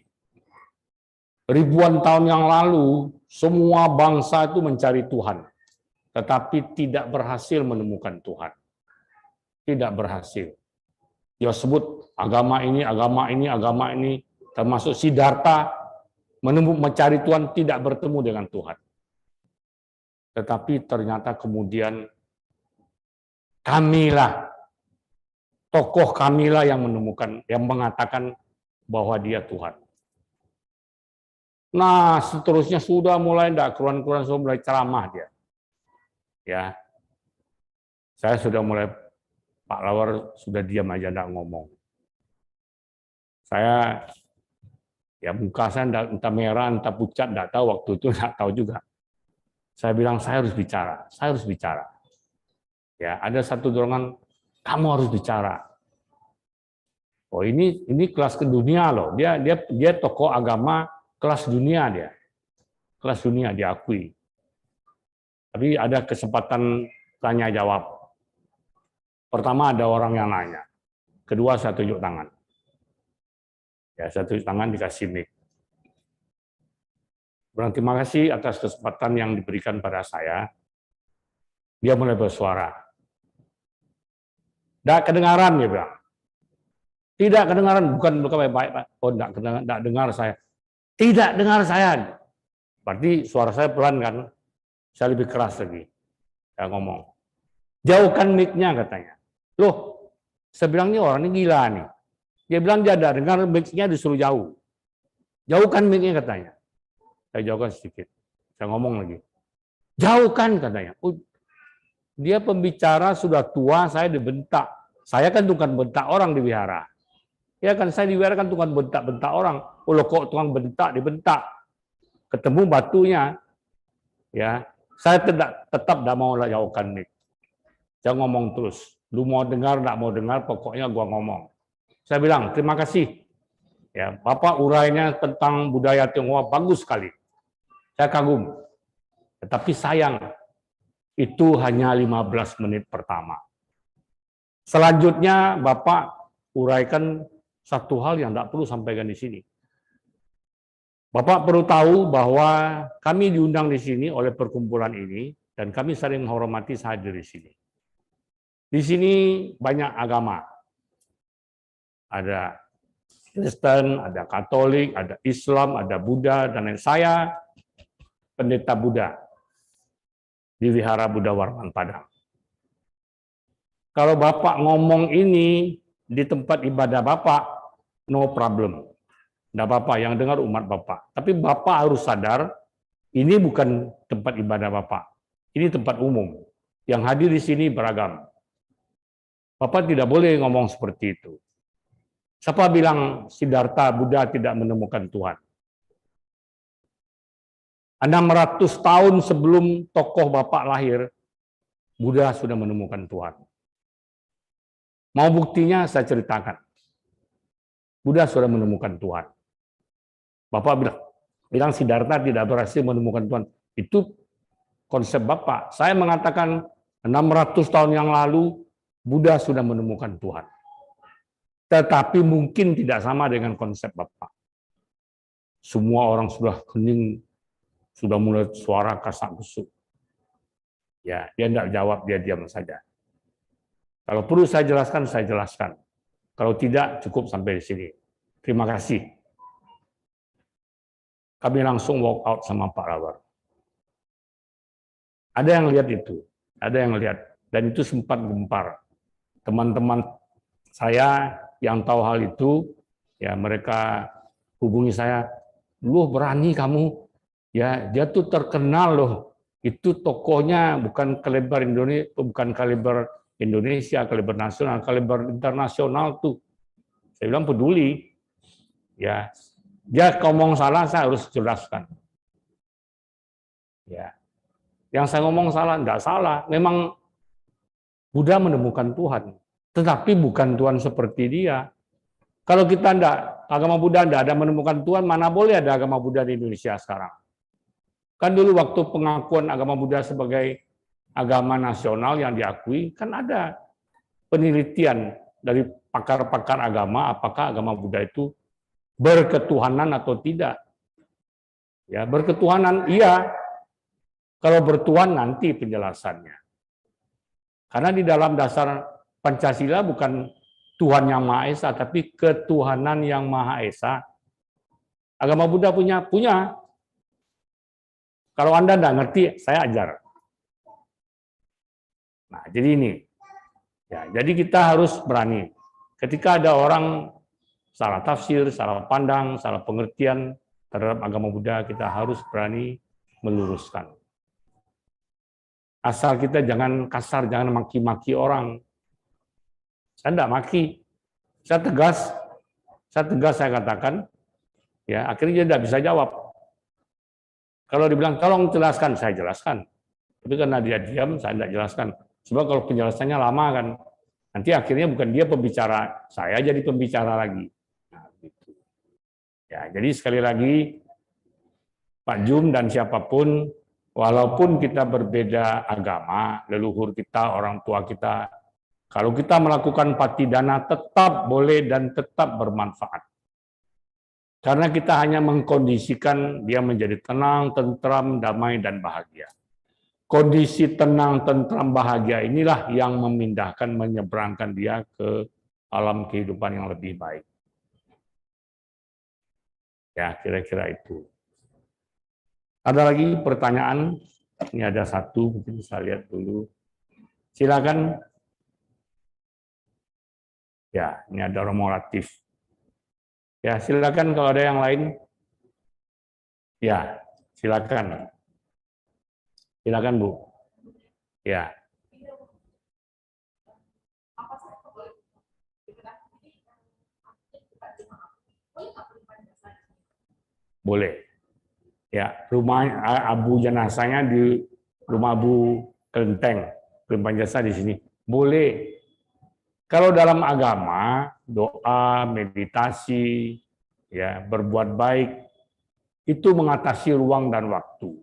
Ribuan tahun yang lalu, semua bangsa itu mencari Tuhan, tetapi tidak berhasil menemukan Tuhan. Tidak berhasil. Dia sebut agama ini, termasuk Siddhartha, mencari Tuhan, tidak bertemu dengan Tuhan. Tetapi ternyata kemudian kamilah, tokoh kamilah yang menemukan, yang mengatakan bahwa dia Tuhan. Nah, seterusnya sudah mulai enggak keruan-keruan, sudah mulai ceramah dia. Ya. Saya sudah mulai, Pak Lawar sudah diam aja enggak ngomong. Saya ya muka saya entah merah, entah pucat, enggak tahu waktu itu, enggak tahu juga. Saya bilang saya harus bicara, saya harus bicara. Ya, ada satu dorongan, kamu harus bicara. Oh, ini kelas ke dunia loh. Dia tokoh agama kelas dunia dia. Kelas dunia diakui. Tapi ada kesempatan tanya jawab. Pertama ada orang yang nanya. Kedua saya tunjuk tangan. Ya, saya tunjuk tangan dikasih mic. Terima kasih atas kesempatan yang diberikan pada saya. Dia mulai bersuara. Tidak kedengaran, dia bilang. Tidak kedengaran, bukan baik-baik, Pak. Oh, tidak dengar saya. Tidak dengar saya. Berarti suara saya pelan kan? Saya lebih keras lagi. Saya ngomong. Jauhkan mic-nya katanya. Loh, saya bilang ini orang ini gila nih. Dia bilang dia tidak dengar, mic-nya disuruh jauh. Jauhkan mic-nya katanya. Saya jauhkan sedikit. Saya ngomong lagi. Jauhkan katanya. Dia pembicara sudah tua, saya dibentak. Saya kan tukang bentak orang di wihara. Ya kan saya di wihara kan tukang bentak-bentak orang. Oh kok tukang bentak, dibentak. Ketemu batunya. Ya, saya tetap tidak mau jauhkan mic. Saya ngomong terus. Lu mau dengar, tidak mau dengar, pokoknya gua ngomong. Saya bilang, terima kasih. Ya, Bapak urainya tentang budaya Tionghoa bagus sekali. Saya kagum. Tetapi sayang, itu hanya 15 menit pertama. Selanjutnya Bapak uraikan satu hal yang tidak perlu sampaikan di sini. Bapak perlu tahu bahwa kami diundang di sini oleh perkumpulan ini dan kami saling menghormati hadir di sini. Di sini banyak agama. Ada Kristen, ada Katolik, ada Islam, ada Buddha, dan lain. Saya pendeta Buddha di Wihara Buddha Warman Padang. Kalau Bapak ngomong ini di tempat ibadah Bapak, no problem. Tidak apa-apa, yang dengar umat Bapak. Tapi Bapak harus sadar, ini bukan tempat ibadah Bapak. Ini tempat umum. Yang hadir di sini beragam. Bapak tidak boleh ngomong seperti itu. Siapa bilang Siddhartha Buddha tidak menemukan Tuhan? 600 tahun sebelum tokoh Bapak lahir, Buddha sudah menemukan Tuhan. Mau buktinya saya ceritakan. Buddha sudah menemukan Tuhan. Bapak bilang Siddhartha tidak berhasil menemukan Tuhan. Itu konsep Bapak. Saya mengatakan 600 tahun yang lalu Buddha sudah menemukan Tuhan. Tetapi mungkin tidak sama dengan konsep Bapak. Semua orang sudah hening, sudah mulai suara kasak-kusuk. Ya, dia tidak jawab, dia diam saja. Kalau perlu saya jelaskan, saya jelaskan. Kalau tidak, cukup sampai di sini. Terima kasih. Kami langsung walk out sama Pak Lawar. Ada yang lihat itu, ada yang lihat, dan itu sempat gempar. Teman-teman saya yang tahu hal itu, ya mereka hubungi saya, lu berani kamu, ya dia tuh terkenal loh, itu tokohnya bukan kaliber Indonesia, kaliber nasional, kaliber internasional tuh. Saya bilang peduli, ya dia ngomong salah saya harus jelaskan. Ya, yang saya ngomong salah, enggak salah, memang Buddha menemukan Tuhan, tetapi bukan Tuhan seperti dia. Kalau kita enggak, agama Buddha enggak ada menemukan Tuhan, mana boleh ada agama Buddha di Indonesia sekarang. Kan dulu waktu pengakuan agama Buddha sebagai agama nasional yang diakui, kan ada penelitian dari pakar-pakar agama, apakah agama Buddha itu berketuhanan atau tidak. Ya, berketuhanan, iya. Kalau bertuhan nanti penjelasannya. Karena di dalam dasar Pancasila bukan Tuhan yang Maha Esa, tapi ketuhanan yang Maha Esa. Agama Buddha punya. Kalau Anda tidak ngerti, saya ajar. Nah, jadi ini. Ya, jadi kita harus berani. Ketika ada orang salah tafsir, salah pandang, salah pengertian terhadap agama Buddha, kita harus berani meluruskan. Asal kita jangan kasar, jangan maki-maki orang. Saya tidak maki, saya tegas saya katakan, ya akhirnya dia tidak bisa jawab. Kalau dibilang tolong jelaskan, saya jelaskan. Tapi karena dia diam, saya tidak jelaskan. Sebab kalau penjelasannya lama kan, nanti akhirnya bukan dia pembicara, saya jadi pembicara lagi. Nah, gitu. Ya, jadi sekali lagi, Pak Jum dan siapapun, walaupun kita berbeda agama, leluhur kita, orang tua kita, kalau kita melakukan patidana tetap boleh dan tetap bermanfaat. Karena kita hanya mengkondisikan dia menjadi tenang, tentram, damai, dan bahagia. Kondisi tenang, tentram, bahagia inilah yang memindahkan, menyeberangkan dia ke alam kehidupan yang lebih baik. Ya, kira-kira itu. Ada lagi pertanyaan? Ini ada satu, mungkin saya lihat dulu. Silakan. Ya, ini ada Romo Latif. Ya, silakan kalau ada yang lain. Ya, silakan. Silakan, Bu. Ya. Boleh. Ya, rumah abu jenazahnya di rumah Abu Kelenteng, Pelimpan Jasa di sini. Boleh. Kalau dalam agama, doa, meditasi, ya, berbuat baik, itu mengatasi ruang dan waktu.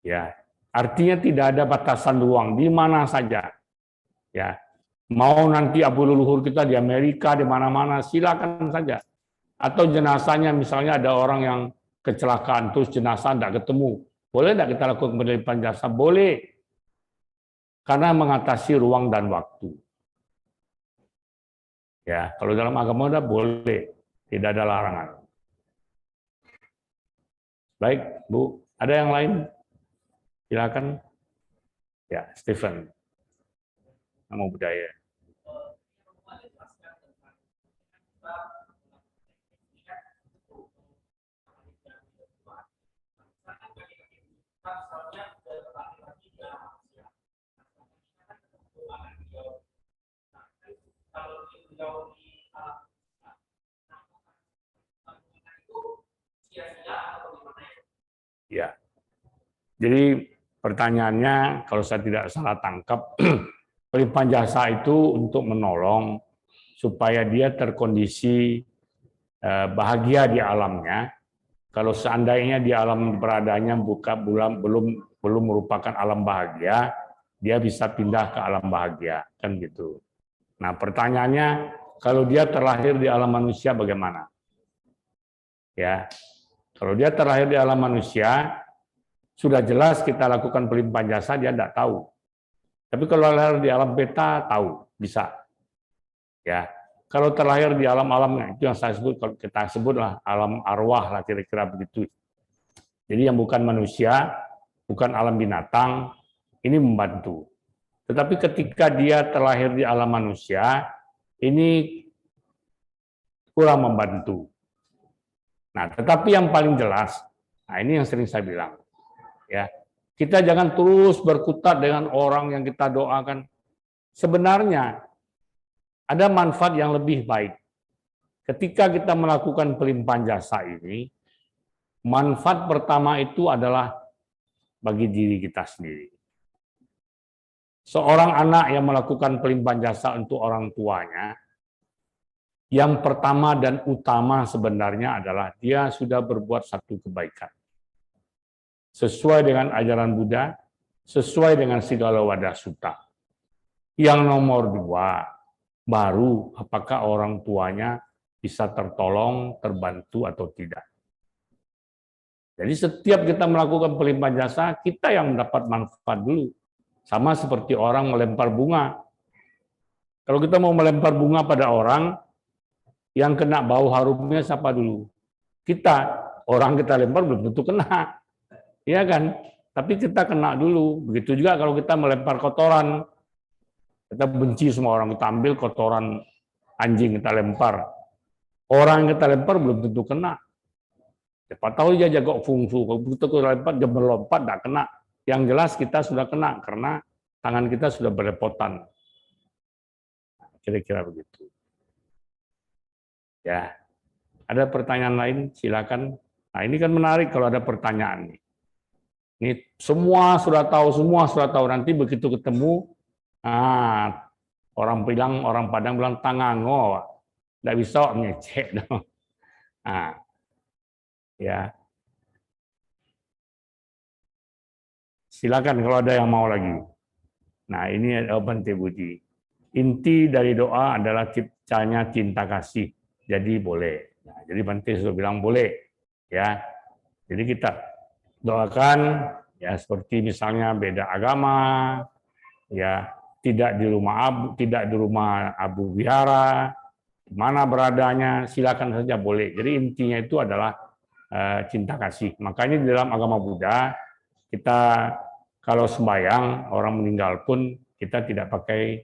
Ya, artinya tidak ada batasan ruang di mana saja. Ya, mau nanti abu leluhur kita di Amerika, di mana-mana, silakan saja. Atau jenazahnya misalnya ada orang yang kecelakaan, terus jenazah tidak ketemu. Boleh tidak kita lakukan penelipan jasa? Boleh. Karena mengatasi ruang dan waktu. Ya, kalau dalam agama udah boleh, tidak ada larangan. Baik, Bu, ada yang lain? Silakan. Ya, Stephen. Namo Buddhaya. Ya. Jadi pertanyaannya, kalau saya tidak salah tangkap, pelimpahan jasa itu untuk menolong supaya dia terkondisi bahagia di alamnya. Kalau seandainya di alam beradanya belum merupakan alam bahagia, dia bisa pindah ke alam bahagia, kan gitu. Nah, pertanyaannya, kalau dia terlahir di alam manusia bagaimana? Ya. Kalau dia terlahir di alam manusia, sudah jelas kita lakukan pelimpahan jasa, dia tidak tahu. Tapi kalau lahir di alam beta, tahu, bisa. Ya, kalau terlahir di alam-alam, itu yang saya sebut, kalau kita sebutlah alam arwah lah, kira-kira begitu. Jadi yang bukan manusia, bukan alam binatang, ini membantu. Tetapi ketika dia terlahir di alam manusia, ini kurang membantu. Nah, tetapi yang paling jelas, nah ini yang sering saya bilang, ya, kita jangan terus berkutat dengan orang yang kita doakan. Sebenarnya ada manfaat yang lebih baik. Ketika kita melakukan pelimpahan jasa ini, manfaat pertama itu adalah bagi diri kita sendiri. Seorang anak yang melakukan pelimpahan jasa untuk orang tuanya, yang pertama dan utama sebenarnya adalah dia sudah berbuat satu kebaikan. Sesuai dengan ajaran Buddha, sesuai dengan Sigala Wadah Sutta. Yang nomor dua, baru apakah orang tuanya bisa tertolong, terbantu atau tidak. Jadi setiap kita melakukan pelimpahan jasa, kita yang mendapat manfaat dulu. Sama seperti orang melempar bunga. Kalau kita mau melempar bunga pada orang, yang kena bau harumnya siapa dulu? Kita. Orang kita lempar belum tentu kena. Iya kan? Tapi kita kena dulu. Begitu juga kalau kita melempar kotoran. Kita benci semua orang, kita ambil kotoran anjing kita lempar. Orang yang kita lempar belum tentu kena. Siapa tahu dia jago fungfu. Kalau kita lempar, dia melompat, tidak kena. Yang jelas kita sudah kena, karena tangan kita sudah berlepotan. Kira-kira begitu. Ya, ada pertanyaan lain? Silakan. Nah, ini kan menarik kalau ada pertanyaan nih. Ini semua sudah tahu. Nanti begitu ketemu, orang Padang bilang tangango, tidak bisa ngecek dong. Nah, ya. Silakan kalau ada yang mau lagi. Nah, ini Bante Budi. Inti dari doa adalah ciptanya cinta kasih. Jadi boleh. Nah, jadi Bante sudah bilang boleh. Ya. Jadi kita doakan ya seperti misalnya beda agama, ya tidak di rumah abu wihara, mana beradanya silakan saja boleh. Jadi intinya itu adalah cinta kasih. Makanya di dalam agama Buddha kita kalau sembahyang orang meninggal pun kita tidak pakai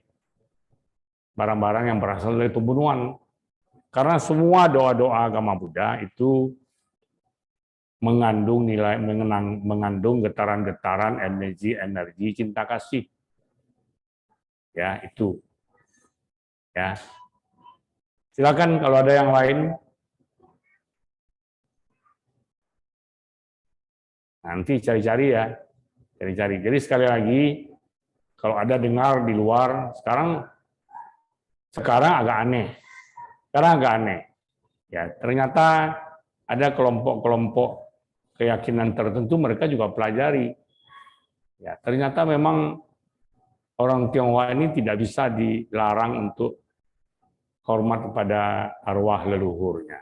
barang-barang yang berasal dari pembunuhan. Karena semua doa-doa agama Buddha itu mengandung getaran-getaran energi cinta kasih. Ya, itu. Ya. Silakan kalau ada yang lain. Nanti cari-cari ya. Cari-cari. Jadi sekali lagi, kalau ada dengar di luar, sekarang agak aneh. Ya, ternyata ada kelompok-kelompok keyakinan tertentu mereka juga pelajari. Ya, ternyata memang orang Tionghoa ini tidak bisa dilarang untuk hormat kepada arwah leluhurnya.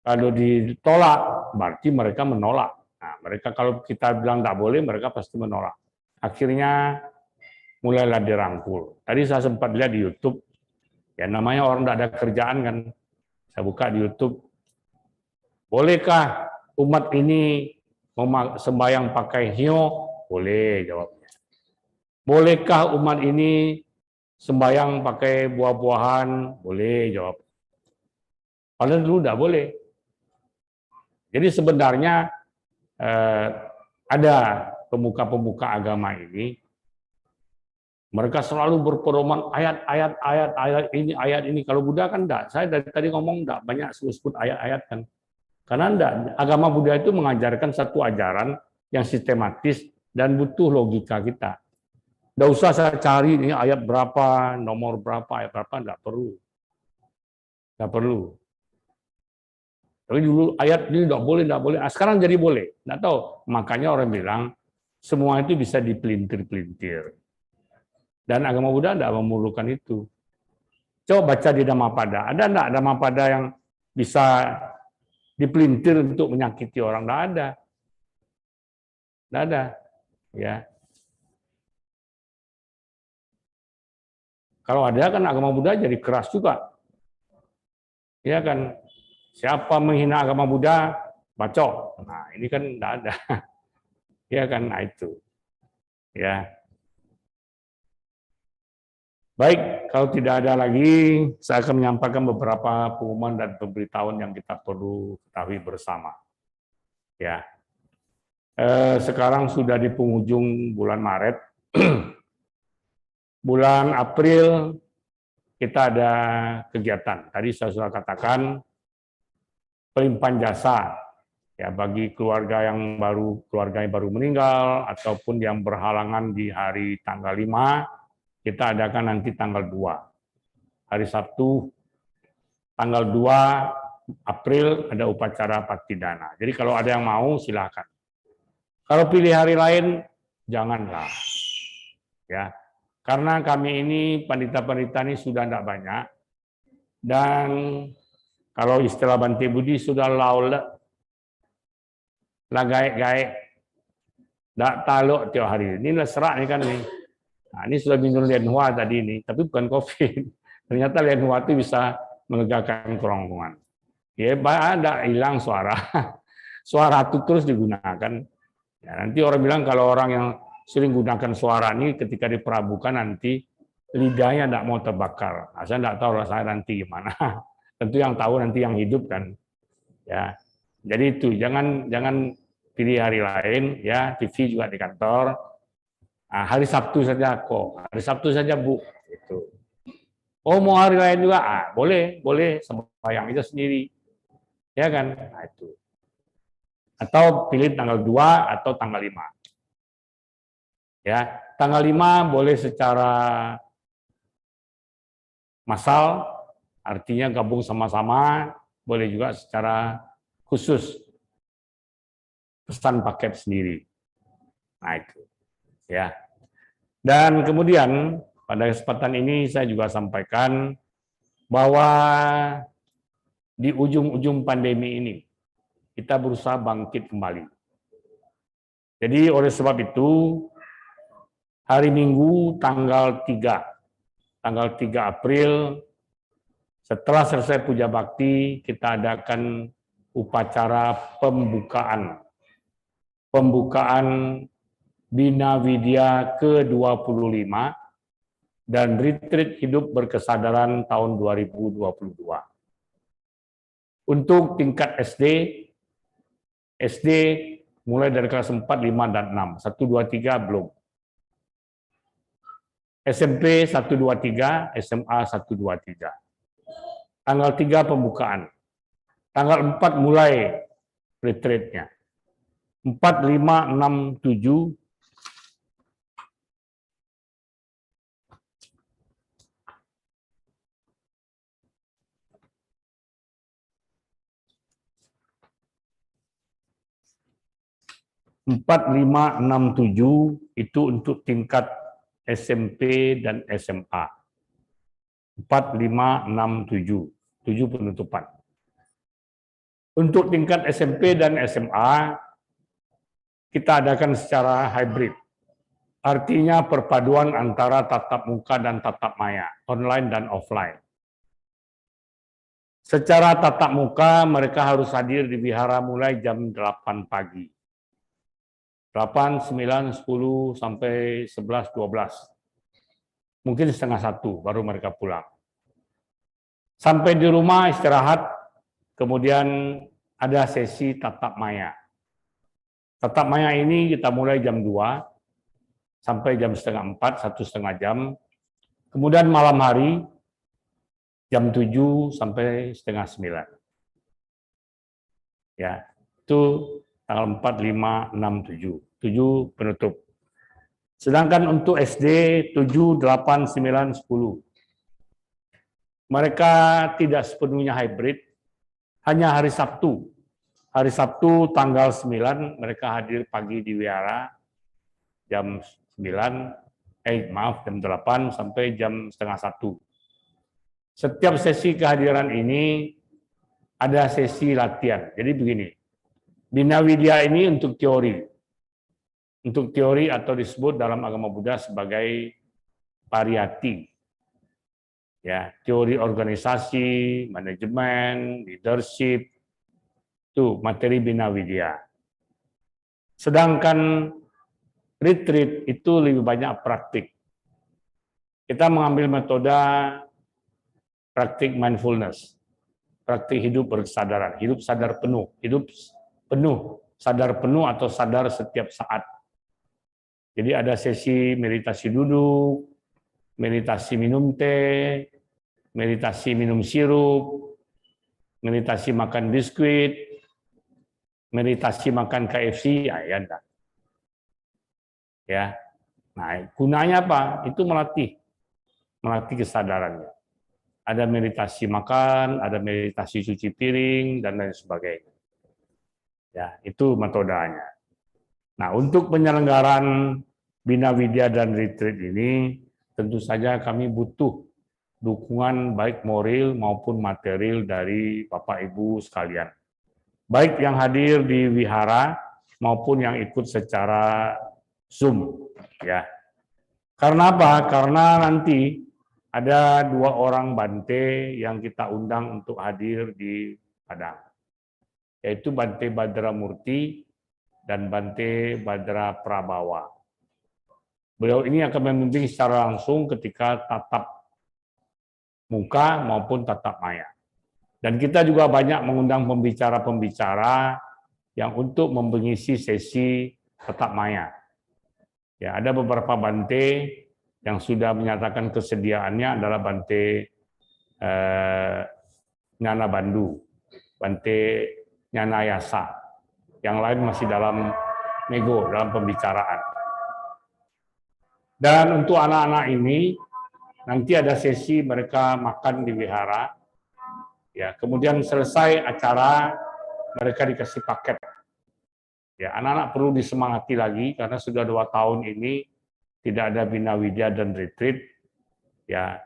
Kalau ditolak, berarti mereka menolak. Nah, mereka kalau kita bilang tidak boleh, mereka pasti menolak. Akhirnya mulailah dirangkul. Tadi saya sempat lihat di YouTube, ya namanya orang tidak ada kerjaan kan, saya buka di YouTube, bolehkah umat ini sembahyang pakai hio? Boleh jawabnya. Bolehkah umat ini sembahyang pakai buah-buahan? Boleh jawab. Padahal dulu tidak boleh. Jadi sebenarnya ada pemuka-pemuka agama ini, mereka selalu berpedoman ayat ini. Kalau Buddha kan enggak. Saya dari tadi ngomong enggak banyak sebut ayat-ayat kan. Karena enggak, agama Buddha itu mengajarkan satu ajaran yang sistematis dan butuh logika kita. Enggak usah saya cari ini ayat berapa, nomor berapa, ayat berapa, enggak perlu. Enggak perlu. Tapi dulu ayat ini enggak boleh. Sekarang jadi boleh. Enggak tahu. Makanya orang bilang semua itu bisa dipelintir-pelintir. Dan agama Buddha enggak memerlukan itu. Coba baca di Dhammapada. Ada enggak Dhammapada yang bisa dipelintir untuk menyakiti orang? Enggak ada. Enggak ada. Ya. Kalau ada kan agama Buddha jadi keras juga. Ya kan. Siapa menghina agama Buddha, bacok. Nah, ini kan enggak ada. Ya kan, nah itu. Ya. Baik, kalau tidak ada lagi, saya akan menyampaikan beberapa pengumuman dan pemberitahuan yang kita perlu ketahui bersama. Ya, sekarang sudah di penghujung bulan Maret. Bulan April kita ada kegiatan. Tadi saya sudah katakan pelimpahan jasa. Ya, bagi keluarga yang baru meninggal ataupun yang berhalangan di hari tanggal 5, kita adakan nanti tanggal 2. Hari Sabtu tanggal 2 April ada upacara Patidana. Jadi kalau ada yang mau silakan. Kalau pilih hari lain janganlah. Ya. Karena kami ini pandita-pandita ini sudah tidak banyak dan kalau istilah Bante Budi sudah laul lah gaek-gaek, tak taluk tiap hari. Ini lah serak nih kan nih. Nah, ini sudah minum lianhua tadi ini, tapi bukan kopi. Ternyata lianhua itu bisa menegakkan kerongkongan. Ya, ada hilang suara. Suara itu terus digunakan. Ya, nanti orang bilang kalau orang yang sering gunakan suara ini ketika diperabukan nanti lidahnya tidak mau terbakar. Nah, saya tidak tahu rasanya nanti gimana. Tentu yang tahu nanti yang hidup kan. Ya, jadi itu jangan pilih hari lain ya, TV juga di kantor. Nah, hari Sabtu saja kok, hari Sabtu saja Bu. Itu. Oh mau hari lain juga, boleh sembahyang itu sendiri, ya kan? Nah, itu. Atau pilih tanggal 2 atau tanggal 5. Ya, tanggal 5 boleh secara massal, artinya gabung sama-sama, boleh juga secara khusus pesan paket sendiri. Nah itu, ya. Dan kemudian pada kesempatan ini saya juga sampaikan bahwa di ujung-ujung pandemi ini kita berusaha bangkit kembali. Jadi oleh sebab itu hari Minggu tanggal 3 April setelah selesai puja bakti kita adakan upacara pembukaan Bina Widya ke-25 dan retreat hidup berkesadaran tahun 2022. Untuk tingkat SD mulai dari kelas 4, 5, dan 6. 1, 2, 3 belum. SMP 1, 2, 3, SMA 1, 2, 3. Tanggal 3 pembukaan. Tanggal 4 mulai retreatnya. 4, 5, 6, 7. Empat, 5, 6, 7 itu untuk tingkat SMP dan SMA. 4, 5, 6, 7. 7 penutupan. Untuk tingkat SMP dan SMA, kita adakan secara hybrid. Artinya perpaduan antara tatap muka dan tatap maya, online dan offline. Secara tatap muka, mereka harus hadir di wihara mulai jam 8 pagi. 8, 9, 10, sampai 11, 12. Mungkin setengah 1 baru mereka pulang. Sampai di rumah istirahat, kemudian ada sesi tatap maya. Tatap maya ini kita mulai jam 2 sampai jam setengah 4, 1,5 jam. Kemudian malam hari jam 7 sampai setengah 9. Ya, itu tanggal 4, 5, 6, 7. 7 penutup. Sedangkan untuk SD 7, 8, 9, 10. Mereka tidak sepenuhnya hybrid, hanya hari Sabtu. Hari Sabtu tanggal 9 mereka hadir pagi di wihara jam 9, jam 8 sampai jam setengah 1. Setiap sesi kehadiran ini ada sesi latihan. Jadi begini, Bina Widya ini untuk teori. Untuk teori atau disebut dalam agama Buddha sebagai pariyati. Ya, teori organisasi, manajemen, leadership, itu materi Bina Widya. Sedangkan retreat itu lebih banyak praktik. Kita mengambil metode praktik mindfulness, praktik hidup berkesadaran, hidup sadar penuh, sadar penuh atau sadar setiap saat. Jadi ada sesi meditasi duduk, meditasi minum teh, meditasi minum sirup, meditasi makan biskuit, meditasi makan KFC, ya enggak. Ya. Nah, gunanya apa? Itu melatih kesadarannya. Ada meditasi makan, ada meditasi cuci piring, dan lain sebagainya. Ya, itu metodenya. Nah, untuk penyelenggaraan Bina Widya dan retreat ini, tentu saja kami butuh dukungan baik moral maupun material dari Bapak Ibu sekalian. Baik yang hadir di wihara maupun yang ikut secara Zoom, ya. Karena apa? Karena nanti ada 2 orang Bante yang kita undang untuk hadir di Padang, yaitu Bante Badra Murti dan Bante Badra Prabawa. Beliau ini akan membimbing secara langsung ketika tatap muka maupun tatap maya. Dan kita juga banyak mengundang pembicara-pembicara yang untuk mengisi sesi tatap maya. Ya, ada beberapa Bante yang sudah menyatakan kesediaannya adalah Bante Nyana Bandu, Bante Nyana Yasa. Yang lain masih dalam nego, dalam pembicaraan. Dan untuk anak-anak ini, nanti ada sesi mereka makan di wihara. Ya, kemudian selesai acara, mereka dikasih paket. Ya, anak-anak perlu disemangati lagi karena sudah 2 tahun ini tidak ada Bina Widya dan retreat. Ya,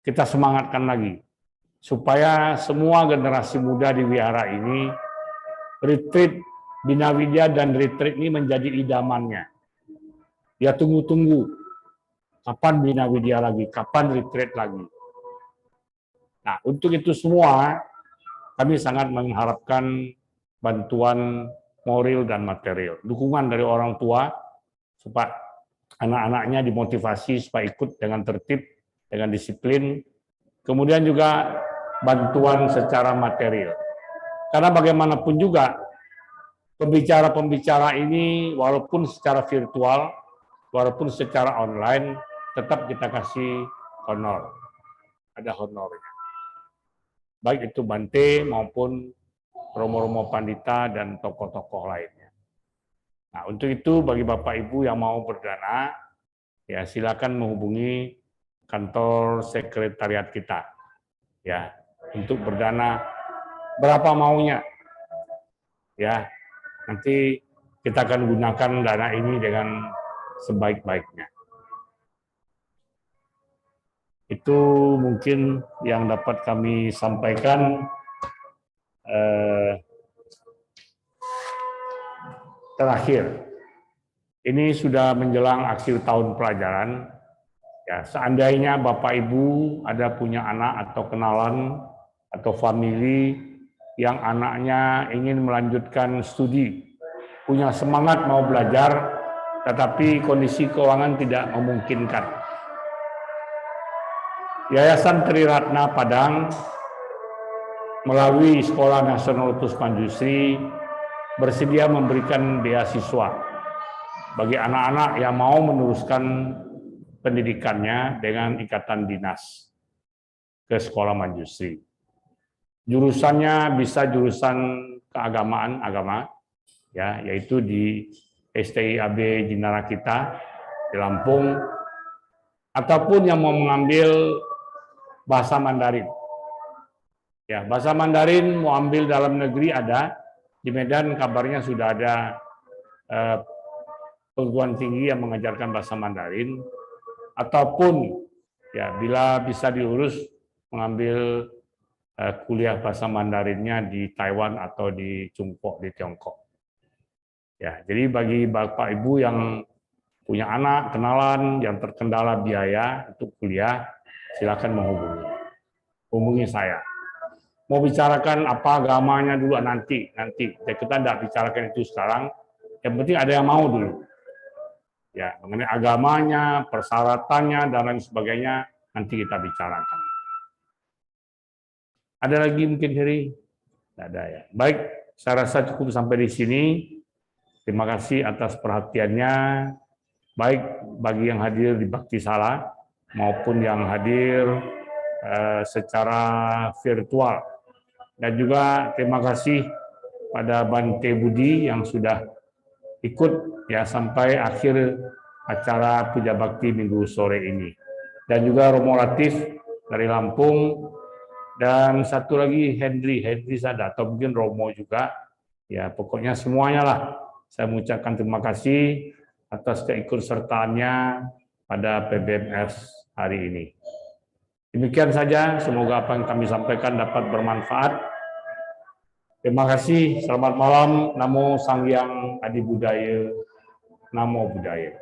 kita semangatkan lagi supaya semua generasi muda di wihara ini retreat Bina Widya dan retreat ini menjadi idamannya. Ya, tunggu-tunggu kapan Bina Widya lagi, kapan retreat lagi. Nah, untuk itu semua kami sangat mengharapkan bantuan moral dan material, dukungan dari orang tua supaya anak-anaknya dimotivasi supaya ikut dengan tertib, dengan disiplin. Kemudian juga bantuan secara material. Karena bagaimanapun juga pembicara-pembicara ini walaupun secara virtual, walaupun secara online, tetap kita kasih honor. Ada honornya. Baik itu Bante maupun romo-romo pandita dan tokoh-tokoh lainnya. Nah, untuk itu bagi Bapak Ibu yang mau berdana, ya silakan menghubungi kantor sekretariat kita. Ya, untuk berdana berapa maunya. Ya, nanti kita akan gunakan dana ini dengan sebaik-baiknya. Itu mungkin yang dapat kami sampaikan. Terakhir, ini sudah menjelang akhir tahun pelajaran. Ya, seandainya Bapak Ibu ada punya anak atau kenalan atau famili yang anaknya ingin melanjutkan studi, punya semangat mau belajar, tetapi kondisi keuangan tidak memungkinkan. Yayasan Triratna Padang melalui Sekolah Nasional Utusman Jusri bersedia memberikan beasiswa bagi anak-anak yang mau meneruskan pendidikannya dengan ikatan dinas ke Sekolah Manjusri. Jurusannya bisa jurusan keagamaan, ya, yaitu di STIAB Jinara kita di Lampung, ataupun yang mau mengambil bahasa Mandarin. Ya, bahasa Mandarin mau ambil dalam negeri ada, di Medan kabarnya sudah ada perguruan tinggi yang mengajarkan bahasa Mandarin, ataupun ya bila bisa diurus mengambil kuliah bahasa Mandarinnya di Taiwan atau di Chungpo di Tiongkok. Ya, jadi bagi Bapak Ibu yang punya anak, kenalan yang terkendala biaya untuk kuliah, silakan hubungi saya. Mau bicarakan apa agamanya dulu nanti. Kita tidak bicarakan itu sekarang. Yang penting ada yang mau dulu. Ya, mengenai agamanya, persyaratannya dan lain sebagainya nanti kita bicarakan. Ada lagi mungkin Heri? Tidak ada ya. Baik, saya rasa cukup sampai di sini. Terima kasih atas perhatiannya. Baik bagi yang hadir di Bakti Sala maupun yang hadir secara virtual. Dan juga terima kasih pada Bante Budi yang sudah ikut ya sampai akhir acara puja bakti minggu sore ini. Dan juga Romo Latif dari Lampung, dan satu lagi Henry Sada, atau mungkin Romo juga. Ya, pokoknya semuanya lah. Saya mengucapkan terima kasih atas keikutsertaannya pada PBMS hari ini. Demikian saja, semoga apa yang kami sampaikan dapat bermanfaat. Terima kasih, selamat malam. Namo Sang Hyang Adi Budaya, Namo Buddhaya.